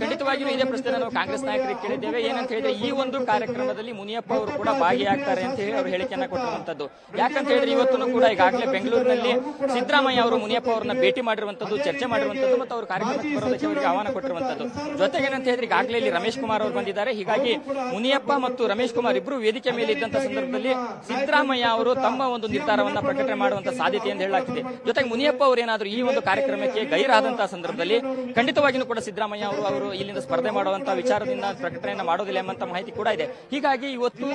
ಖಂಡಿತವಾಗಿಯೂ ಇದೇ ಪ್ರಶ್ನೆ ನಾವು ಕಾಂಗ್ರೆಸ್ ನಾಯಕರಿಗೆ ಕೇಳಿದ್ದೇವೆ. ಏನಂತ ಹೇಳಿದ್ರೆ ಈ ಒಂದು ಕಾರ್ಯಕ್ರಮದಲ್ಲಿ ಮುನಿಯಪ್ಪ ಅವರು ಕೂಡ ಭಾಗಿಯಾಗ್ತಾರೆ ಅಂತ ಹೇಳಿ ಅವರು ಹೇಳಿಕೆಯನ್ನ ಕೊಟ್ಟಿರುವಂತದ್ದು. ಯಾಕಂತ ಹೇಳಿದ್ರೆ ಇವತ್ತು ಕೂಡ ಈಗಾಗಲೇ ಬೆಂಗಳೂರಿನಲ್ಲಿ ಸಿದ್ದರಾಮಯ್ಯ ಅವರು ಮುನಿಯಪ್ಪ ಅವರನ್ನ ಭೇಟಿ ಮಾಡಿರುವಂತದ್ದು, ಚರ್ಚೆ ಮಾಡಿರುವಂತದ್ದು ಮತ್ತು ಅವರು ಕಾರ್ಯಕ್ರಮಕ್ಕೆ ಬರೋದಕ್ಕೆ ಅವರಿಗೆ ಆಹ್ವಾನ ಕೊಟ್ಟಿರುವಂತದ್ದು. ಜೊತೆಗೆ ಏನಂತ ಹೇಳಿದ್ರೆ ಈಗಾಗಲೇ ಇಲ್ಲಿ ರಮೇಶ್ ಕುಮಾರ್ ಅವರು ಬಂದಿದ್ದಾರೆ. ಹೀಗಾಗಿ ಮುನಿಯಪ್ಪ ಮತ್ತು ರಮೇಶ್ ಕುಮಾರ್ ಇಬ್ಬರು ವೇದಿಕೆ ಮೇಲೆ ಇದ್ದಂತ ಸಂದರ್ಭದಲ್ಲಿ ಸಿದ್ದರಾಮಯ್ಯ ಅವರು ತಮ್ಮ ಒಂದು ನಿರ್ಧಾರವನ್ನ ಪ್ರಕಟಣೆ ಮಾಡುವಂತ ಸಾಧ್ಯತೆ ಎಂದು ಹೇಳಲಾಗ್ತಿದೆ. ಜೊತೆಗೆ ಮುನಿಯಪ್ಪ ಅವರು ಏನಾದರೂ ಈ ಒಂದು ಕಾರ್ಯಕ್ರಮಕ್ಕೆ ಗೈರಾದಂತಹ ಸಂದರ್ಭದಲ್ಲಿ ಖಂಡಿತವಾಗಿಯೂ ಕೂಡ ಸಿದ್ದರಾಮಯ್ಯ ಅವರು ಇಲ್ಲಿಂದ ಸ್ಪರ್ಧೆ ಮಾಡುವಂತಹ ವಿಚಾರದಿಂದ ಪ್ರಕಟಣೆಯನ್ನು ಮಾಡೋದಿಲ್ಲ ಎಂಬಂತ ಮಾಹಿತಿ ಕೂಡ ಇದೆ. ಹೀಗಾಗಿ ಇವತ್ತು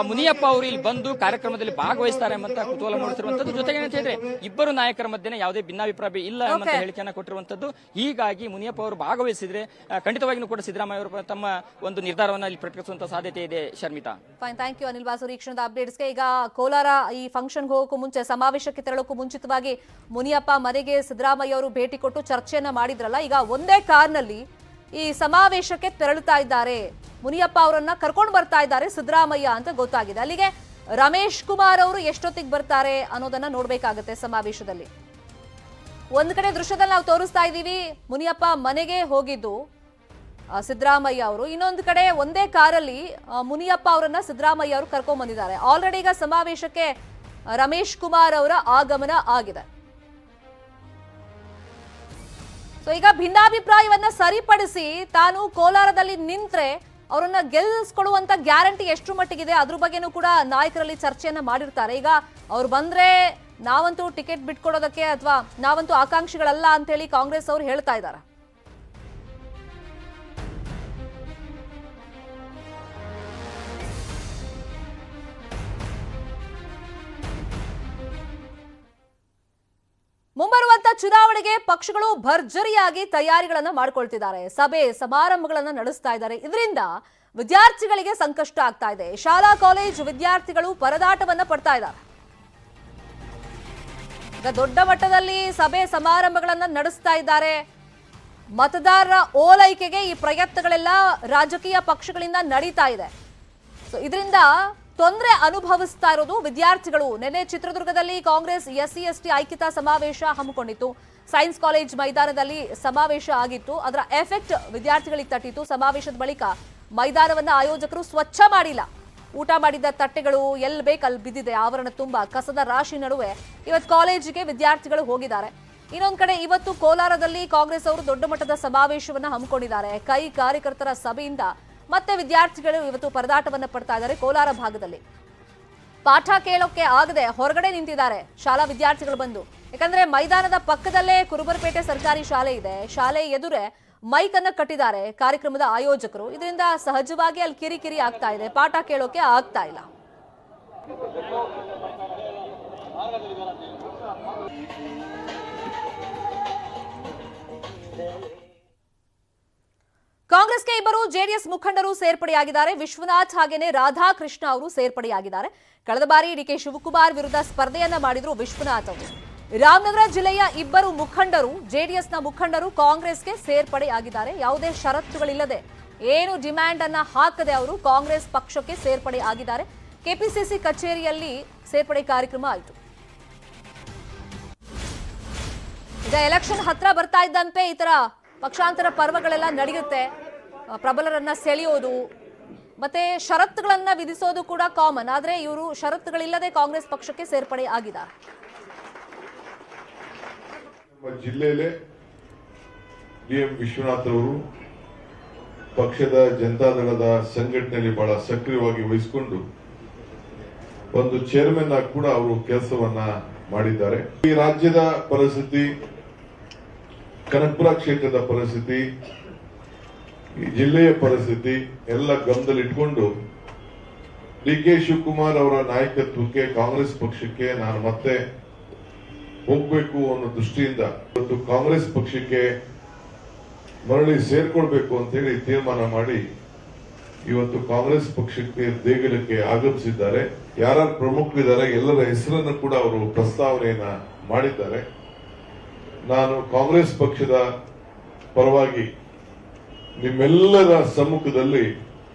ಮುನಿಯಪ್ಪ ಅವರು ಇಲ್ಲಿ ಬಂದು ಕಾರ್ಯಕ್ರಮದಲ್ಲಿ ಭಾಗವಹಿಸ್ತಾರೆ ಎಂಬಂತ ಕುತೂಹಲ ಮೂಡಿಸಿರುವಂತದ್ದು. ಜೊತೆಗೆ ಏನಂತ ಹೇಳಿದ್ರೆ ಇಬ್ಬರು ನಾಯಕರ ಮಧ್ಯೆ ಯಾವುದೇ ಭಿನ್ನಾಭಿಪ್ರಾಯ ಇಲ್ಲ ಎಂಬಂತ ಹೇಳಿಕೆಯನ್ನು ಕೊಟ್ಟಿರುವಂತದ್ದು. ಹೀಗಾಗಿ ಮುನಿಯಪ್ಪ ಅವರು ಭಾಗವಹಿಸಿದ್ರೆ ಖಂಡಿತವಾಗಿಯೂ ಕೂಡ ಸಿದ್ದರಾಮಯ್ಯ ಅವರು ತಮ್ಮ ಒಂದು ನಿರ್ಧಾರವನ್ನು ಇಲ್ಲಿ ಪ್ರಕಟಿಸುವಂತ ಸಾಧ್ಯತೆ ಇದೆ. Sharmita, fine, thank you Anil Basuri. ಈ ಕ್ಷಣದ ಅಪ್ಡೇಟ್ಸ್ಗೆ ಈಗ ಕೋಲಾರ ಈ ಫಂಕ್ಷನ್ಗೆ ಹೋಗೋಕ್ಕೂ ಮುಂಚೆ, ಸಮಾವೇಶಕ್ಕೆ ತೆರಳೋಕ್ಕೂ ಮುಂಚಿತವಾಗಿ ಮುನಿಯಪ್ಪ ಮನೆಗೆ ಸಿದ್ದರಾಮಯ್ಯ ಅವರು ಭೇಟಿ ಕೊಟ್ಟು ಚರ್ಚೆಯನ್ನ ಮಾಡಿದ್ರಲ್ಲ, ಈಗ ಒಂದೇ ಕಾರ್ನಲ್ಲಿ ಈ ಸಮಾವೇಶಕ್ಕೆ ತೆರಳುತ್ತಾ ಇದ್ದಾರೆ. ಮುನಿಯಪ್ಪ ಅವರನ್ನ ಕರ್ಕೊಂಡು ಬರ್ತಾ ಇದ್ದಾರೆ ಸಿದ್ದರಾಮಯ್ಯ ಅಂತ ಗೊತ್ತಾಗಿದೆ. ಅಲ್ಲಿಗೆ ರಮೇಶ್ ಕುಮಾರ್ ಅವರು ಎಷ್ಟೊತ್ತಿಗೆ ಬರ್ತಾರೆ ಅನ್ನೋದನ್ನ ನೋಡ್ಬೇಕಾಗತ್ತೆ ಸಮಾವೇಶದಲ್ಲಿ. ಒಂದ್ ಕಡೆ ದೃಶ್ಯದಲ್ಲಿ ನಾವು ತೋರಿಸ್ತಾ ಇದ್ದೀವಿ ಮುನಿಯಪ್ಪ ಮನೆಗೆ ಹೋಗಿದ್ದು ಸಿದ್ದರಾಮಯ್ಯ ಅವರು, ಇನ್ನೊಂದು ಕಡೆ ಒಂದೇ ಕಾರಲ್ಲಿ ಮುನಿಯಪ್ಪ ಅವರನ್ನ ಸಿದ್ದರಾಮಯ್ಯ ಅವರು ಕರ್ಕೊಂಡ್ ಬಂದಿದ್ದಾರೆ. ಆಲ್ರೆಡಿ ಈಗ ಸಮಾವೇಶಕ್ಕೆ ರಮೇಶ್ ಕುಮಾರ್ ಅವರ ಆಗಮನ ಆಗಿದೆ. ಸೊ ಈಗ ಭಿನ್ನಾಭಿಪ್ರಾಯವನ್ನ ಸರಿಪಡಿಸಿ ತಾನು ಕೋಲಾರದಲ್ಲಿ ನಿಂತ್ರೆ ಅವರನ್ನ ಗೆಲ್ಲಿಸ್ಕೊಳ್ಳುವಂತ ಗ್ಯಾರಂಟಿ ಎಷ್ಟು ಮಟ್ಟಿಗಿದೆ ಅದ್ರ ಬಗ್ಗೆನೂ ಕೂಡ ನಾಯಕರಲ್ಲಿ ಚರ್ಚೆಯನ್ನ ಮಾಡಿರ್ತಾರೆ. ಈಗ ಅವ್ರು ಬಂದ್ರೆ ನಾವಂತೂ ಟಿಕೆಟ್ ಬಿಟ್ಕೊಡೋದಕ್ಕೆ ಅಥವಾ ನಾವಂತೂ ಆಕಾಂಕ್ಷಿಗಳಲ್ಲ ಅಂತ ಹೇಳಿ ಕಾಂಗ್ರೆಸ್ ಅವರು ಹೇಳ್ತಾ ಇದ್ದಾರೆ. ಮುಂಬರುವಂತ ಚುನಾವಣೆಗೆ ಪಕ್ಷಗಳು ಭರ್ಜರಿಯಾಗಿ ತಯಾರಿಗಳನ್ನ ಮಾಡ್ಕೊಳ್ತಿದ್ದಾರೆ. ಸಭೆ ಸಮಾರಂಭಗಳನ್ನ ನಡೆಸ್ತಾ ಇದ್ದಾರೆ. ಇದರಿಂದ ವಿದ್ಯಾರ್ಥಿಗಳಿಗೆ ಸಂಕಷ್ಟ ಆಗ್ತಾ ಇದೆ. ಶಾಲಾ ಕಾಲೇಜ್ ವಿದ್ಯಾರ್ಥಿಗಳು ಪರದಾಟವನ್ನ ಪಡ್ತಾ ಇದ್ದಾರೆ. ಈಗ ದೊಡ್ಡ ಮಟ್ಟದಲ್ಲಿ ಸಭೆ ಸಮಾರಂಭಗಳನ್ನ ನಡೆಸ್ತಾ ಇದ್ದಾರೆ. ಮತದಾರರ ಓಲೈಕೆಗೆ ಈ ಪ್ರಯತ್ನಗಳೆಲ್ಲ ರಾಜಕೀಯ ಪಕ್ಷಗಳಿಂದ ನಡೀತಾ ಇದೆ. ಸೊ ಇದರಿಂದ ತೊಂದರೆ ಅನುಭವಿಸ್ತಾ ಇರೋದು ವಿದ್ಯಾರ್ಥಿಗಳು. ನಿನ್ನೆ ಚಿತ್ರದುರ್ಗದಲ್ಲಿ ಕಾಂಗ್ರೆಸ್ SC ST ಐಕ್ಯತಾ ಸಮಾವೇಶ ಹಮ್ಮಿಕೊಂಡಿತ್ತು. ಸೈನ್ಸ್ ಕಾಲೇಜ್ ಮೈದಾನದಲ್ಲಿ ಸಮಾವೇಶ ಆಗಿತ್ತು. ಅದರ ಎಫೆಕ್ಟ್ ವಿದ್ಯಾರ್ಥಿಗಳಿಗೆ ತಟ್ಟಿತ್ತು. ಸಮಾವೇಶದ ಬಳಿಕ ಮೈದಾನವನ್ನ ಆಯೋಜಕರು ಸ್ವಚ್ಛ ಮಾಡಿಲ್ಲ. ಊಟ ಮಾಡಿದ ತಟ್ಟೆಗಳು ಎಲ್ಲಿ ಬೇಕು ಅಲ್ಲಿ ಬಿದ್ದಿದೆ. ಆವರಣ ತುಂಬಾ ಕಸದ ರಾಶಿ ನಡುವೆ ಇವತ್ತು ಕಾಲೇಜಿಗೆ ವಿದ್ಯಾರ್ಥಿಗಳು ಹೋಗಿದ್ದಾರೆ. ಇನ್ನೊಂದು ಕಡೆ ಇವತ್ತು ಕೋಲಾರದಲ್ಲಿ ಕಾಂಗ್ರೆಸ್ ಅವರು ದೊಡ್ಡ ಮಟ್ಟದ ಸಮಾವೇಶವನ್ನ ಹಮ್ಮಿಕೊಂಡಿದ್ದಾರೆ. ಕೈ ಕಾರ್ಯಕರ್ತರ ಸಭೆಯಿಂದ ಮತ್ತೆ ವಿದ್ಯಾರ್ಥಿಗಳು ಇವತ್ತು ಪರದಾಟವನ್ನ ಪಡ್ತಾ ಇದ್ದಾರೆ. ಕೋಲಾರ ಭಾಗದಲ್ಲಿ ಪಾಠ ಕೇಳೋಕೆ ಆಗದೆ ಹೊರಗಡೆ ನಿಂತಿದ್ದಾರೆ ಶಾಲಾ ವಿದ್ಯಾರ್ಥಿಗಳು ಬಂದು. ಯಾಕಂದ್ರೆ ಮೈದಾನದ ಪಕ್ಕದಲ್ಲೇ ಕುರುಬರಪೇಟೆ ಸರ್ಕಾರಿ ಶಾಲೆ ಇದೆ. ಶಾಲೆ ಎದುರೇ ಮೈಕ್ ಅನ್ನ ಕಟ್ಟಿದ್ದಾರೆ ಕಾರ್ಯಕ್ರಮದ ಆಯೋಜಕರು. ಇದರಿಂದ ಸಹಜವಾಗಿ ಅಲ್ಲಿ ಕಿರಿಕಿರಿ ಆಗ್ತಾ ಇದೆ. ಪಾಠ ಕೇಳೋಕೆ ಆಗ್ತಾ ಇಲ್ಲ. ಕಾಂಗ್ರೆಸ್ಗೆ ಇಬ್ಬರು ಜೆಡಿಎಸ್ ಮುಖಂಡರು ಸೇರ್ಪಡೆಯಾಗಿದ್ದಾರೆ. ವಿಶ್ವನಾಥ್ ಹಾಗೇನೆ ರಾಧಾಕೃಷ್ಣ ಅವರು ಸೇರ್ಪಡೆಯಾಗಿದ್ದಾರೆ. ಕಳೆದ ಬಾರಿ ಡಿಕೆ ಶಿವಕುಮಾರ್ ವಿರುದ್ಧ ಸ್ಪರ್ಧೆಯನ್ನ ಮಾಡಿದ್ರು ವಿಶ್ವನಾಥ್ ಅವರು. ರಾಮನಗರ ಜಿಲ್ಲೆಯ ಇಬ್ಬರು ಮುಖಂಡರು ಜೆಡಿಎಸ್ನ ಮುಖಂಡರು ಕಾಂಗ್ರೆಸ್ಗೆ ಸೇರ್ಪಡೆಯಾಗಿದ್ದಾರೆ. ಯಾವುದೇ ಷರತ್ತುಗಳಿಲ್ಲದೆ ಏನು ಡಿಮ್ಯಾಂಡ್ ಅನ್ನ ಹಾಕದೆ ಅವರು ಕಾಂಗ್ರೆಸ್ ಪಕ್ಷಕ್ಕೆ ಸೇರ್ಪಡೆ ಆಗಿದ್ದಾರೆ. ಕೆಪಿಸಿಸಿ ಕಚೇರಿಯಲ್ಲಿ ಸೇರ್ಪಡೆ ಕಾರ್ಯಕ್ರಮ ಆಯಿತು. ಈಗ ಎಲೆಕ್ಷನ್ ಹತ್ರ ಬರ್ತಾ ಇದ್ದಂತೆ ಈ ತರ ಪಕ್ಷಾಂತರ ಪರ್ವಗಳೆಲ್ಲ ನಡೆಯುತ್ತೆ. ಪ್ರಬಲರನ್ನ ಸೆಳೆಯೋದು ಮತ್ತೆ ಷರತ್ತುಗಳನ್ನ ವಿಧಿಸೋದು ಕೂಡ ಕಾಮನ್. ಆದ್ರೆ ಇವರು ಷರತ್ತುಗಳಿಲ್ಲದೆ ಕಾಂಗ್ರೆಸ್ ಪಕ್ಷಕ್ಕೆ ಸೇರ್ಪಡೆ ಆಗಿದ್ದಾರೆ. ನಮ್ಮ ಜಿಲ್ಲೆಯಲ್ಲೇ ಡಿ.ಎಂ. ವಿಶ್ವನಾಥ್ ಅವರು ಪಕ್ಷದ ಜನತಾದಳದ ಸಂಘಟನೆಯಲ್ಲಿ ಬಹಳ ಸಕ್ರಿಯವಾಗಿ ವಹಿಸಿಕೊಂಡು ಒಂದು ಚೇರ್ಮನ್ ಆಗಿ ಕೂಡ ಅವರು ಕೆಲಸವನ್ನ ಮಾಡಿದ್ದಾರೆ. ಈ ರಾಜ್ಯದ ಪರಿಸ್ಥಿತಿ, ಕನಕಪುರ ಕ್ಷೇತ್ರದ ಪರಿಸ್ಥಿತಿ, ಈ ಜಿಲ್ಲೆಯ ಪರಿಸ್ಥಿತಿ ಎಲ್ಲ ಗಮನದಲ್ಲಿಟ್ಕೊಂಡು ಡಿ.ಕೆ. ಶಿವಕುಮಾರ್ ಅವರ ನಾಯಕತ್ವಕ್ಕೆ ಕಾಂಗ್ರೆಸ್ ಪಕ್ಷಕ್ಕೆ ನಾನು ಮತ್ತೆ ಹೋಗ್ಬೇಕು ಅನ್ನೋ ದೃಷ್ಟಿಯಿಂದ ಇವತ್ತು ಕಾಂಗ್ರೆಸ್ ಪಕ್ಷಕ್ಕೆ ಮರಳಿ ಸೇರ್ಕೊಳ್ಬೇಕು ಅಂತ ಹೇಳಿ ತೀರ್ಮಾನ ಮಾಡಿ ಇವತ್ತು ಕಾಂಗ್ರೆಸ್ ಪಕ್ಷಕ್ಕೆ ದೇಗುಲಕ್ಕೆ ಆಗಮಿಸಿದ್ದಾರೆ. ಯಾರ್ಯಾರು ಪ್ರಮುಖರಿದ್ದಾರೆ ಎಲ್ಲರ ಹೆಸರನ್ನು ಕೂಡ ಅವರು ಪ್ರಸ್ತಾವನೆಯನ್ನ ಮಾಡಿದ್ದಾರೆ. ನಾನು ಕಾಂಗ್ರೆಸ್ ಪಕ್ಷದ ಪರವಾಗಿ ನಿಮ್ಮೆಲ್ಲರ ಸಮ್ಮುಖದಲ್ಲಿ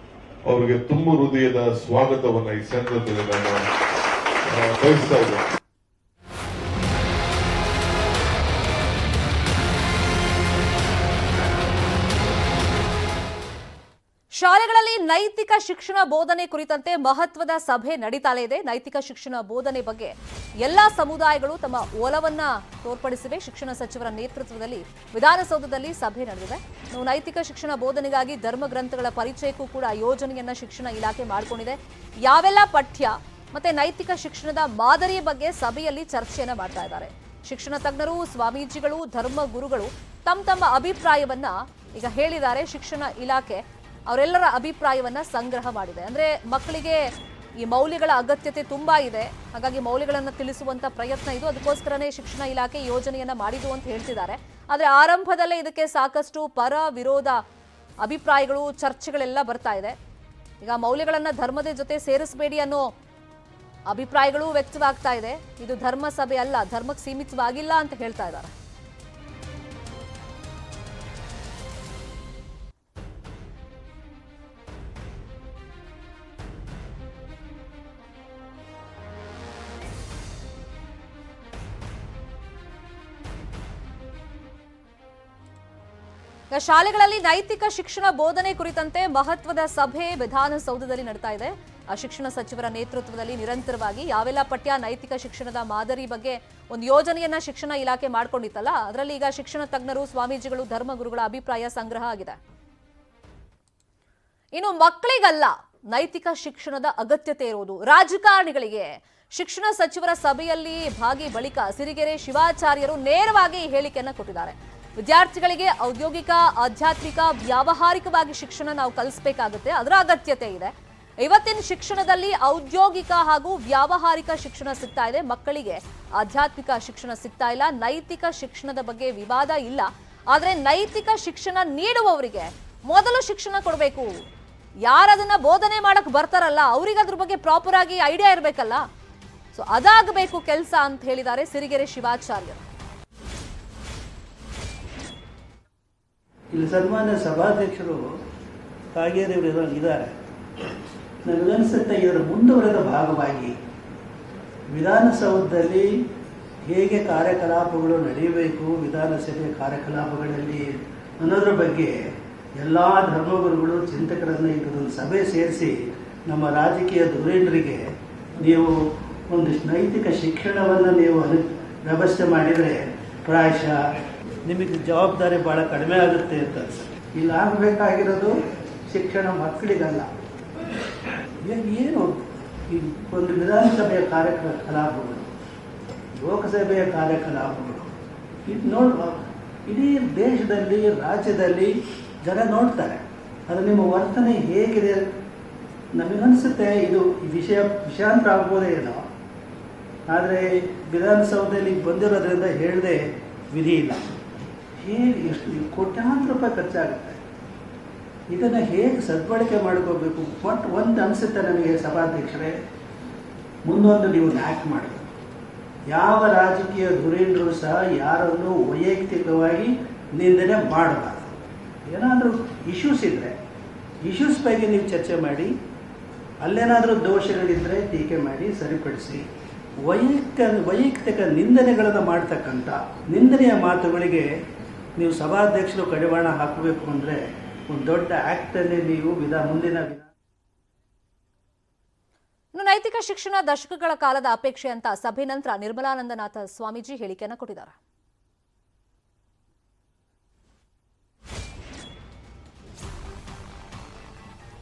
ಅವರಿಗೆ ತುಂಬು ಹೃದಯದ ಸ್ವಾಗತವನ್ನ ಈ ಸಂದರ್ಭದಲ್ಲಿ ನಾನು ಬಯಸ್ತಾ ಇದ್ದೇನೆ. ಶಾಲೆಗಳಲ್ಲಿ ನೈತಿಕ ಶಿಕ್ಷಣ ಬೋಧನೆ ಕುರಿತಂತೆ ಮಹತ್ವದ ಸಭೆ ನಡೀತಾಲೇ ಇದೆ. ನೈತಿಕ ಶಿಕ್ಷಣ ಬೋಧನೆ ಬಗ್ಗೆ ಎಲ್ಲಾ ಸಮುದಾಯಗಳು ತಮ್ಮ ಒಲವನ್ನ ತೋರ್ಪಡಿಸಿವೆ. ಶಿಕ್ಷಣ ಸಚಿವರ ನೇತೃತ್ವದಲ್ಲಿ ವಿಧಾನಸೌಧದಲ್ಲಿ ಸಭೆ ನಡೆದಿದೆ. ನೈತಿಕ ಶಿಕ್ಷಣ ಬೋಧನೆಗಾಗಿ ಧರ್ಮ ಗ್ರಂಥಗಳ ಪರಿಚಯಕ್ಕೂ ಕೂಡ ಯೋಜನೆಯನ್ನ ಶಿಕ್ಷಣ ಇಲಾಖೆ ಮಾಡಿಕೊಂಡಿದೆ. ಯಾವೆಲ್ಲ ಪಠ್ಯ ಮತ್ತೆ ನೈತಿಕ ಶಿಕ್ಷಣದ ಮಾದರಿಯ ಬಗ್ಗೆ ಸಭೆಯಲ್ಲಿ ಚರ್ಚೆಯನ್ನ ಮಾಡ್ತಾ ಇದ್ದಾರೆ. ಶಿಕ್ಷಣ ತಜ್ಞರು, ಸ್ವಾಮೀಜಿಗಳು, ಧರ್ಮ ಗುರುಗಳು ತಮ್ಮ ಅಭಿಪ್ರಾಯವನ್ನ ಈಗ ಹೇಳಿದ್ದಾರೆ. ಶಿಕ್ಷಣ ಇಲಾಖೆ ಅವರೆಲ್ಲರ ಅಭಿಪ್ರಾಯವನ್ನ ಸಂಗ್ರಹ ಮಾಡಿದೆ. ಅಂದ್ರೆ ಮಕ್ಕಳಿಗೆ ಈ ಮೌಲ್ಯಗಳ ಅಗತ್ಯತೆ ತುಂಬಾ ಇದೆ, ಹಾಗಾಗಿ ಮೌಲ್ಯಗಳನ್ನು ತಿಳಿಸುವಂತ ಪ್ರಯತ್ನ ಇದು. ಅದಕ್ಕೋಸ್ಕರನೇ ಶಿಕ್ಷಣ ಇಲಾಖೆ ಯೋಜನೆಯನ್ನ ಮಾಡಿದ್ದು ಅಂತ ಹೇಳ್ತಿದ್ದಾರೆ. ಆದ್ರೆ ಆರಂಭದಲ್ಲೇ ಇದಕ್ಕೆ ಸಾಕಷ್ಟು ಪರ ವಿರೋಧ ಅಭಿಪ್ರಾಯಗಳು, ಚರ್ಚೆಗಳೆಲ್ಲ ಬರ್ತಾ ಇದೆ. ಈಗ ಮೌಲ್ಯಗಳನ್ನ ಧರ್ಮದ ಜೊತೆ ಸೇರಿಸಬೇಡಿ ಅನ್ನೋ ಅಭಿಪ್ರಾಯಗಳು ವ್ಯಕ್ತವಾಗ್ತಾ ಇದೆ. ಇದು ಧರ್ಮ ಸಭೆ ಅಲ್ಲ, ಧರ್ಮಕ್ಕೆ ಸೀಮಿತವಾಗಿಲ್ಲ ಅಂತ ಹೇಳ್ತಾ ಇದ್ದಾರೆ. ಶಾಲೆಗಳಲ್ಲಿ ನೈತಿಕ ಶಿಕ್ಷಣ ಬೋಧನೆ ಕುರಿತಂತೆ ಮಹತ್ವದ ಸಭೆ ವಿಧಾನಸೌಧದಲ್ಲಿ ನಡೆತಾ ಇದೆ. ಶಿಕ್ಷಣ ಸಚಿವರ ನೇತೃತ್ವದಲ್ಲಿ ನಿರಂತರವಾಗಿ ಯಾವೆಲ್ಲ ಪಠ್ಯ ನೈತಿಕ ಶಿಕ್ಷಣದ ಮಾದರಿ ಬಗ್ಗೆ ಒಂದು ಯೋಜನೆಯನ್ನ ಶಿಕ್ಷಣ ಇಲಾಖೆ ಮಾಡ್ಕೊಂಡಿತ್ತಲ್ಲ, ಅದರಲ್ಲಿ ಈಗ ಶಿಕ್ಷಣ ತಜ್ಞರು, ಸ್ವಾಮೀಜಿಗಳು, ಧರ್ಮಗುರುಗಳ ಅಭಿಪ್ರಾಯ ಸಂಗ್ರಹ ಆಗಿದೆ. ಇನ್ನು ಮಕ್ಕಳಿಗಲ್ಲ ನೈತಿಕ ಶಿಕ್ಷಣದ ಅಗತ್ಯತೆ ಇರುವುದು ರಾಜಕಾರಣಿಗಳಿಗೆ. ಶಿಕ್ಷಣ ಸಚಿವರ ಸಭೆಯಲ್ಲಿ ಭಾಗಿ ಬಳಿಕ ಸಿರಿಗೆರೆ ಶಿವಾಚಾರ್ಯರು ನೇರವಾಗಿ ಹೇಳಿಕೆಯನ್ನ ಕೊಟ್ಟಿದ್ದಾರೆ. ವಿದ್ಯಾರ್ಥಿಗಳಿಗೆ ಔದ್ಯೋಗಿಕ, ಆಧ್ಯಾತ್ಮಿಕ, ವ್ಯಾವಹಾರಿಕವಾಗಿ ಶಿಕ್ಷಣ ನಾವು ಕಲಿಸಬೇಕಾಗುತ್ತೆ, ಅದರ ಅಗತ್ಯತೆ ಇದೆ. ಇವತ್ತಿನ ಶಿಕ್ಷಣದಲ್ಲಿ ಔದ್ಯೋಗಿಕ ಹಾಗೂ ವ್ಯಾವಹಾರಿಕ ಶಿಕ್ಷಣ ಸಿಗ್ತಾ ಇದೆ, ಮಕ್ಕಳಿಗೆ ಆಧ್ಯಾತ್ಮಿಕ ಶಿಕ್ಷಣ ಸಿಗ್ತಾ ಇಲ್ಲ. ನೈತಿಕ ಶಿಕ್ಷಣದ ಬಗ್ಗೆ ವಿವಾದ ಇಲ್ಲ, ಆದ್ರೆ ನೈತಿಕ ಶಿಕ್ಷಣ ನೀಡುವವರಿಗೆ ಮೊದಲು ಶಿಕ್ಷಣ ಕೊಡಬೇಕು. ಯಾರದನ್ನ ಬೋಧನೆ ಮಾಡಕ್ ಬರ್ತಾರಲ್ಲ ಅವರಿಗೆ ಅದ್ರ ಬಗ್ಗೆ ಪ್ರಾಪರ್ ಆಗಿ ಐಡಿಯಾ ಇರಬೇಕಲ್ಲ. ಸೊ ಅದಾಗಬೇಕು ಕೆಲಸ ಅಂತ ಹೇಳಿದ್ದಾರೆ ಸಿರಿಗೆರೆ ಶಿವಾಚಾರ್ಯರು. ಇಲ್ಲಿ ಸನ್ಮಾನ್ಯ ಸಭಾಧ್ಯಕ್ಷರು ಕಾಗೇರಿಯವರು ಇದ್ದಾರೆ. ನನಗನ್ಸುತ್ತೆ ಇದರ ಮುಂದುವರೆದ ಭಾಗವಾಗಿ ವಿಧಾನಸೌಧದಲ್ಲಿ ಹೇಗೆ ಕಾರ್ಯಕಲಾಪಗಳು ನಡೆಯಬೇಕು, ವಿಧಾನಸಭೆ ಕಾರ್ಯಕಲಾಪಗಳಲ್ಲಿ ಅನ್ನೋದ್ರ ಬಗ್ಗೆ ಎಲ್ಲ ಧರ್ಮಗುರುಗಳು, ಚಿಂತಕರನ್ನು ಇದೊಂದು ಸಭೆ ಸೇರಿಸಿ ನಮ್ಮ ರಾಜಕೀಯ ಧುರೀಣರಿಗೆ ನೀವು ಒಂದಿಷ್ಟು ನೈತಿಕ ಶಿಕ್ಷಣವನ್ನು ನೀವು ವ್ಯವಸ್ಥೆ ಮಾಡಿದರೆ ಪ್ರಾಯಶಃ ನಿಮಗೆ ಜವಾಬ್ದಾರಿ ಭಾಳ ಕಡಿಮೆ ಆಗುತ್ತೆ ಅಂತ ಅನ್ಸುತ್ತೆ. ಇಲ್ಲಿ ಆಗಬೇಕಾಗಿರೋದು ಶಿಕ್ಷಣ ಮಕ್ಕಳಿಗಲ್ಲ. ಏನು ಈ ಒಂದು ವಿಧಾನಸಭೆಯ ಕಾರ್ಯಕಲಾಪಗಳು, ಲೋಕಸಭೆಯ ಕಾರ್ಯಕಲಾಪಗಳು ಇದು ನೋಡುವ ಇಡೀ ದೇಶದಲ್ಲಿ, ರಾಜ್ಯದಲ್ಲಿ ಜನ ನೋಡ್ತಾರೆ. ಅದು ನಿಮ್ಮ ವರ್ತನೆ ಹೇಗಿದೆ, ನನಗನ್ಸುತ್ತೆ ಇದು ವಿಷಯಾಂತರ ಆಗ್ಬೋದೇ ಏನೋ, ಆದರೆ ವಿಧಾನಸೌಧದಲ್ಲಿ ಬಂದಿರೋದ್ರಿಂದ ಹೇಳದೆ ವಿಧಿ ಇಲ್ಲ. ಹೇಗೆ ಎಷ್ಟು ಕೋಟ್ಯಾಂತರ ರೂಪಾಯಿ ಖರ್ಚಾಗುತ್ತೆ, ಇದನ್ನು ಹೇಗೆ ಸದ್ಬಳಕೆ ಮಾಡ್ಕೋಬೇಕು. ಬಟ್ ಒಂದು ಅನಿಸುತ್ತೆ ನನಗೆ ಸಭಾಧ್ಯಕ್ಷರೇ, ಮುಂದೊಂದು ನೀವು ಆ್ಯಕ್ಟ್ ಮಾಡಬೇಕು. ಯಾವ ರಾಜಕೀಯ ಧುರೀಣರು ಸಹ ಯಾರನ್ನು ವೈಯಕ್ತಿಕವಾಗಿ ನಿಂದನೆ ಮಾಡಬಾರ್ದು. ಏನಾದರೂ ಇಶ್ಯೂಸ್ ಇದ್ದರೆ ಇಶ್ಯೂಸ್ ಬಗ್ಗೆ ನೀವು ಚರ್ಚೆ ಮಾಡಿ, ಅಲ್ಲೇನಾದರೂ ದೋಷಗಳಿದ್ದರೆ ಟೀಕೆ ಮಾಡಿ ಸರಿಪಡಿಸಿ. ವೈಯಕ್ತಿಕ ನಿಂದನೆಗಳನ್ನು ಮಾಡ್ತಕ್ಕಂಥ ನಿಂದನೆಯ ಮಾತುಗಳಿಗೆ ನೀವು ಸಭಾಧ್ಯಕ್ಷರು ಕಡಿವಾಣ ಹಾಕಬೇಕು ಅಂದರೆ ಒಂದು ದೊಡ್ಡ ಆ್ಯಕ್ಟನ್ನೇ ನೀವು ಮುಂದಿನ ನೈತಿಕ ಶಿಕ್ಷಣ ದಶಕಗಳ ಕಾಲದ ಅಪೇಕ್ಷೆ ಅಂತ ಸಭೆ ನಂತರ ನಿರ್ಮಲಾನಂದನಾಥ ಸ್ವಾಮೀಜಿ ಹೇಳಿಕೆಯನ್ನು ಕೊಟ್ಟಿದ್ದಾರೆ.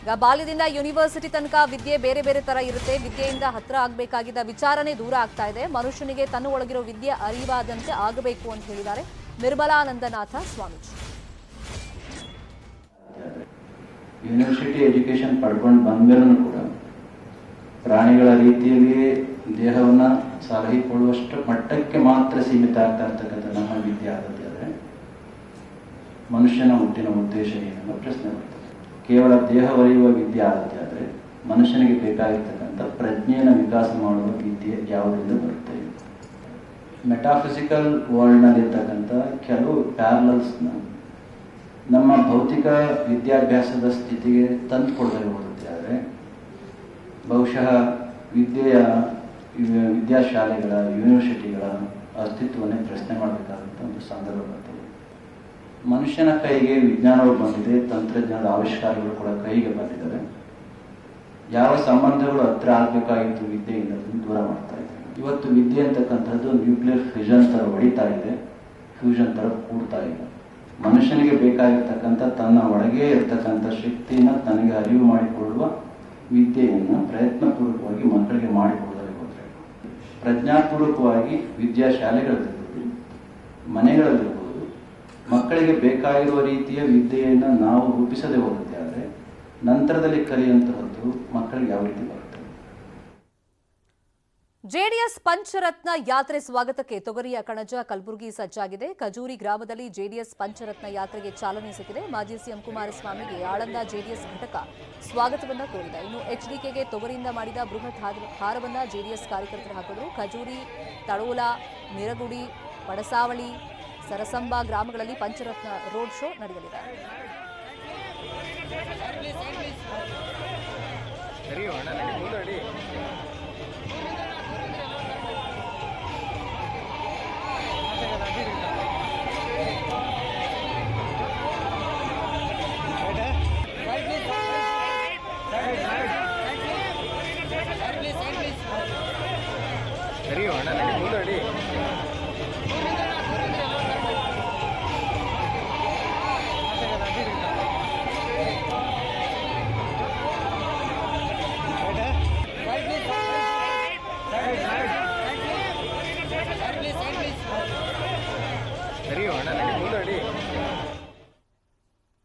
ಈಗ ಬಾಲ್ಯದಿಂದ ಯೂನಿವರ್ಸಿಟಿ ತನಕ ವಿದ್ಯೆ ಬೇರೆ ಬೇರೆ ತರ ಇರುತ್ತೆ. ವಿದ್ಯೆಯಿಂದ ಹತ್ರ ಆಗಬೇಕಾಗಿದ್ದ ವಿಚಾರನೇ ದೂರ ಆಗ್ತಾ ಇದೆ. ಮನುಷ್ಯನಿಗೆ ತನ್ನ ಒಳಗಿರೋ ವಿದ್ಯೆ ಅರಿವಾದಂತೆ ಆಗಬೇಕು ಅಂತ ಹೇಳಿದ್ದಾರೆ ನಿರ್ಮಲಾನಂದನಾಥ ಸ್ವಾಮೀಜಿ. ಯೂನಿವರ್ಸಿಟಿ ಎಜುಕೇಶನ್ ಪಡ್ಕೊಂಡು ಬಂದ್ಮೇಲೂ ಕೂಡ ಪ್ರಾಣಿಗಳ ರೀತಿಯಲ್ಲಿ ದೇಹವನ್ನ ಸಲಹಿಕೊಳ್ಳುವಷ್ಟು ಮಟ್ಟಕ್ಕೆ ಮಾತ್ರ ಸೀಮಿತ ಆಗ್ತಾ ಇರ್ತಕ್ಕಂಥ ನಮ್ಮ ವಿದ್ಯೆ ಆಗತ್ತೆ ಆದರೆ ಮನುಷ್ಯನ ಹುಟ್ಟಿನ ಉದ್ದೇಶ ಏನೆಂಬ ಪ್ರಶ್ನೆ ಬರ್ತದೆ. ಕೇವಲ ದೇಹ ಒಲಿಯುವ ವಿದ್ಯೆ ಆಗತ್ತೆ ಆದರೆ ಮನುಷ್ಯನಿಗೆ ಬೇಕಾಗಿರ್ತಕ್ಕಂಥ ಪ್ರಜ್ಞೆಯನ್ನು ವಿಕಾಸ ಮಾಡುವ ವಿದ್ಯೆ ಯಾವುದರಿಂದ ಬರುತ್ತೆ. ಮೆಟಾಫಿಸಿಕಲ್ ವರ್ಲ್ಡ್ನಲ್ಲಿರ್ತಕ್ಕಂಥ ಕೆಲವು ಪ್ಯಾರಲಲ್ಸ್ನ ನಮ್ಮ ಭೌತಿಕ ವಿದ್ಯಾಭ್ಯಾಸದ ಸ್ಥಿತಿಗೆ ತಂದುಕೊಡದೆ ಹೋಗುತ್ತೆ. ಆದರೆ ಬಹುಶಃ ವಿದ್ಯಾಶಾಲೆಗಳ ಯೂನಿವರ್ಸಿಟಿಗಳ ಅಸ್ತಿತ್ವವನ್ನೇ ಪ್ರಶ್ನೆ ಮಾಡಬೇಕಾದಂಥ ಒಂದು ಸಂದರ್ಭ ಬರ್ತದೆ. ಮನುಷ್ಯನ ಕೈಗೆ ವಿಜ್ಞಾನವು ಬಂದಿದೆ, ತಂತ್ರಜ್ಞಾನದ ಆವಿಷ್ಕಾರಗಳು ಕೂಡ ಕೈಗೆ ಬಂದಿದ್ದಾವೆ. ಯಾವ ಸಂಬಂಧಗಳು ಹತ್ರ ಆಗಬೇಕಾಗಿತ್ತು ವಿದ್ಯೆಯಿಂದ ದೂರ ಮಾಡ್ತಾ ಇದೆ. ಇವತ್ತು ವಿದ್ಯೆ ಅಂತಕ್ಕಂಥದ್ದು ನ್ಯೂಕ್ಲಿಯರ್ ಫ್ಯೂಷನ್ ಥರ ಹೊಡಿತಾ ಇದೆ, ಫ್ಯೂಷನ್ ಥರ ಕೂಡ್ತಾ ಇದೆ. ಮನುಷ್ಯನಿಗೆ ಬೇಕಾಗಿರ್ತಕ್ಕಂಥ ತನ್ನ ಒಳಗೆ ಇರ್ತಕ್ಕಂಥ ಶಕ್ತಿಯನ್ನು ತನಗೆ ಅರಿವು ಮಾಡಿಕೊಳ್ಳುವ ವಿದ್ಯೆಯನ್ನು ಪ್ರಯತ್ನಪೂರ್ವಕವಾಗಿ ಮಕ್ಕಳಿಗೆ ಮಾಡಿಕೊಡೋದೇ ಹೋದರೆ ಪ್ರಜ್ಞಾಪೂರ್ವಕವಾಗಿ ವಿದ್ಯಾಶಾಲೆಗಳಲ್ಲಿರ್ಬೋದು, ಮನೆಗಳಲ್ಲಿರ್ಬೋದು, ಮಕ್ಕಳಿಗೆ ಬೇಕಾಗಿರುವ ರೀತಿಯ ವಿದ್ಯೆಯನ್ನು ನಾವು ರೂಪಿಸದೆ ಹೋಗುತ್ತೆ. ಆದರೆ ನಂತರದಲ್ಲಿ ಕಲಿಯುವಂತಹದ್ದು ಮಕ್ಕಳಿಗೆ ಯಾವ ರೀತಿ ಬರುತ್ತೆ. ಜೆಡಿಎಸ್ ಪಂಚರತ್ನ ಯಾತ್ರೆ ಸ್ವಾಗತಕ್ಕೆ ತೊಗರಿಯ ಕಣಜ ಕಲಬುರಗಿ ಸಜ್ಜಾಗಿದೆ. ಖಜೂರಿ ಗ್ರಾಮದಲ್ಲಿ ಜೆಡಿಎಸ್ ಪಂಚರತ್ನ ಯಾತ್ರೆಗೆ ಚಾಲನೆ ಸಿಕ್ಕಿದೆ. ಮಾಜಿ ಸಿಎಂ ಕುಮಾರಸ್ವಾಮಿಗೆ ಆಳಂದ ಜೆಡಿಎಸ್ ಘಟಕ ಸ್ವಾಗತವನ್ನ ಕೋರಿದೆ. ಇನ್ನು ಎಚ್ಡಿಕೆಗೆ ತೊಗರಿಯಿಂದ ಮಾಡಿದ ಬೃಹತ್ ಹಾರವನ್ನ ಜೆಡಿಎಸ್ ಕಾರ್ಯಕರ್ತರು ಹಾಕಿದ್ರು. ಖಜೂರಿ, ತಳೋಲ, ನಿರಗುಡಿ, ಪಡಸಾವಳಿ, ಸರಸಂಬ ಗ್ರಾಮಗಳಲ್ಲಿ ಪಂಚರತ್ನ ರೋಡ್ ಶೋ ನಡೆಯಲಿದೆ.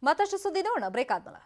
ಮತ್ತಷ್ಟು ಸುದ್ದಿ ನೋಡೋಣ ಬ್ರೇಕ್ ಆದ್ಮೇಲೆ.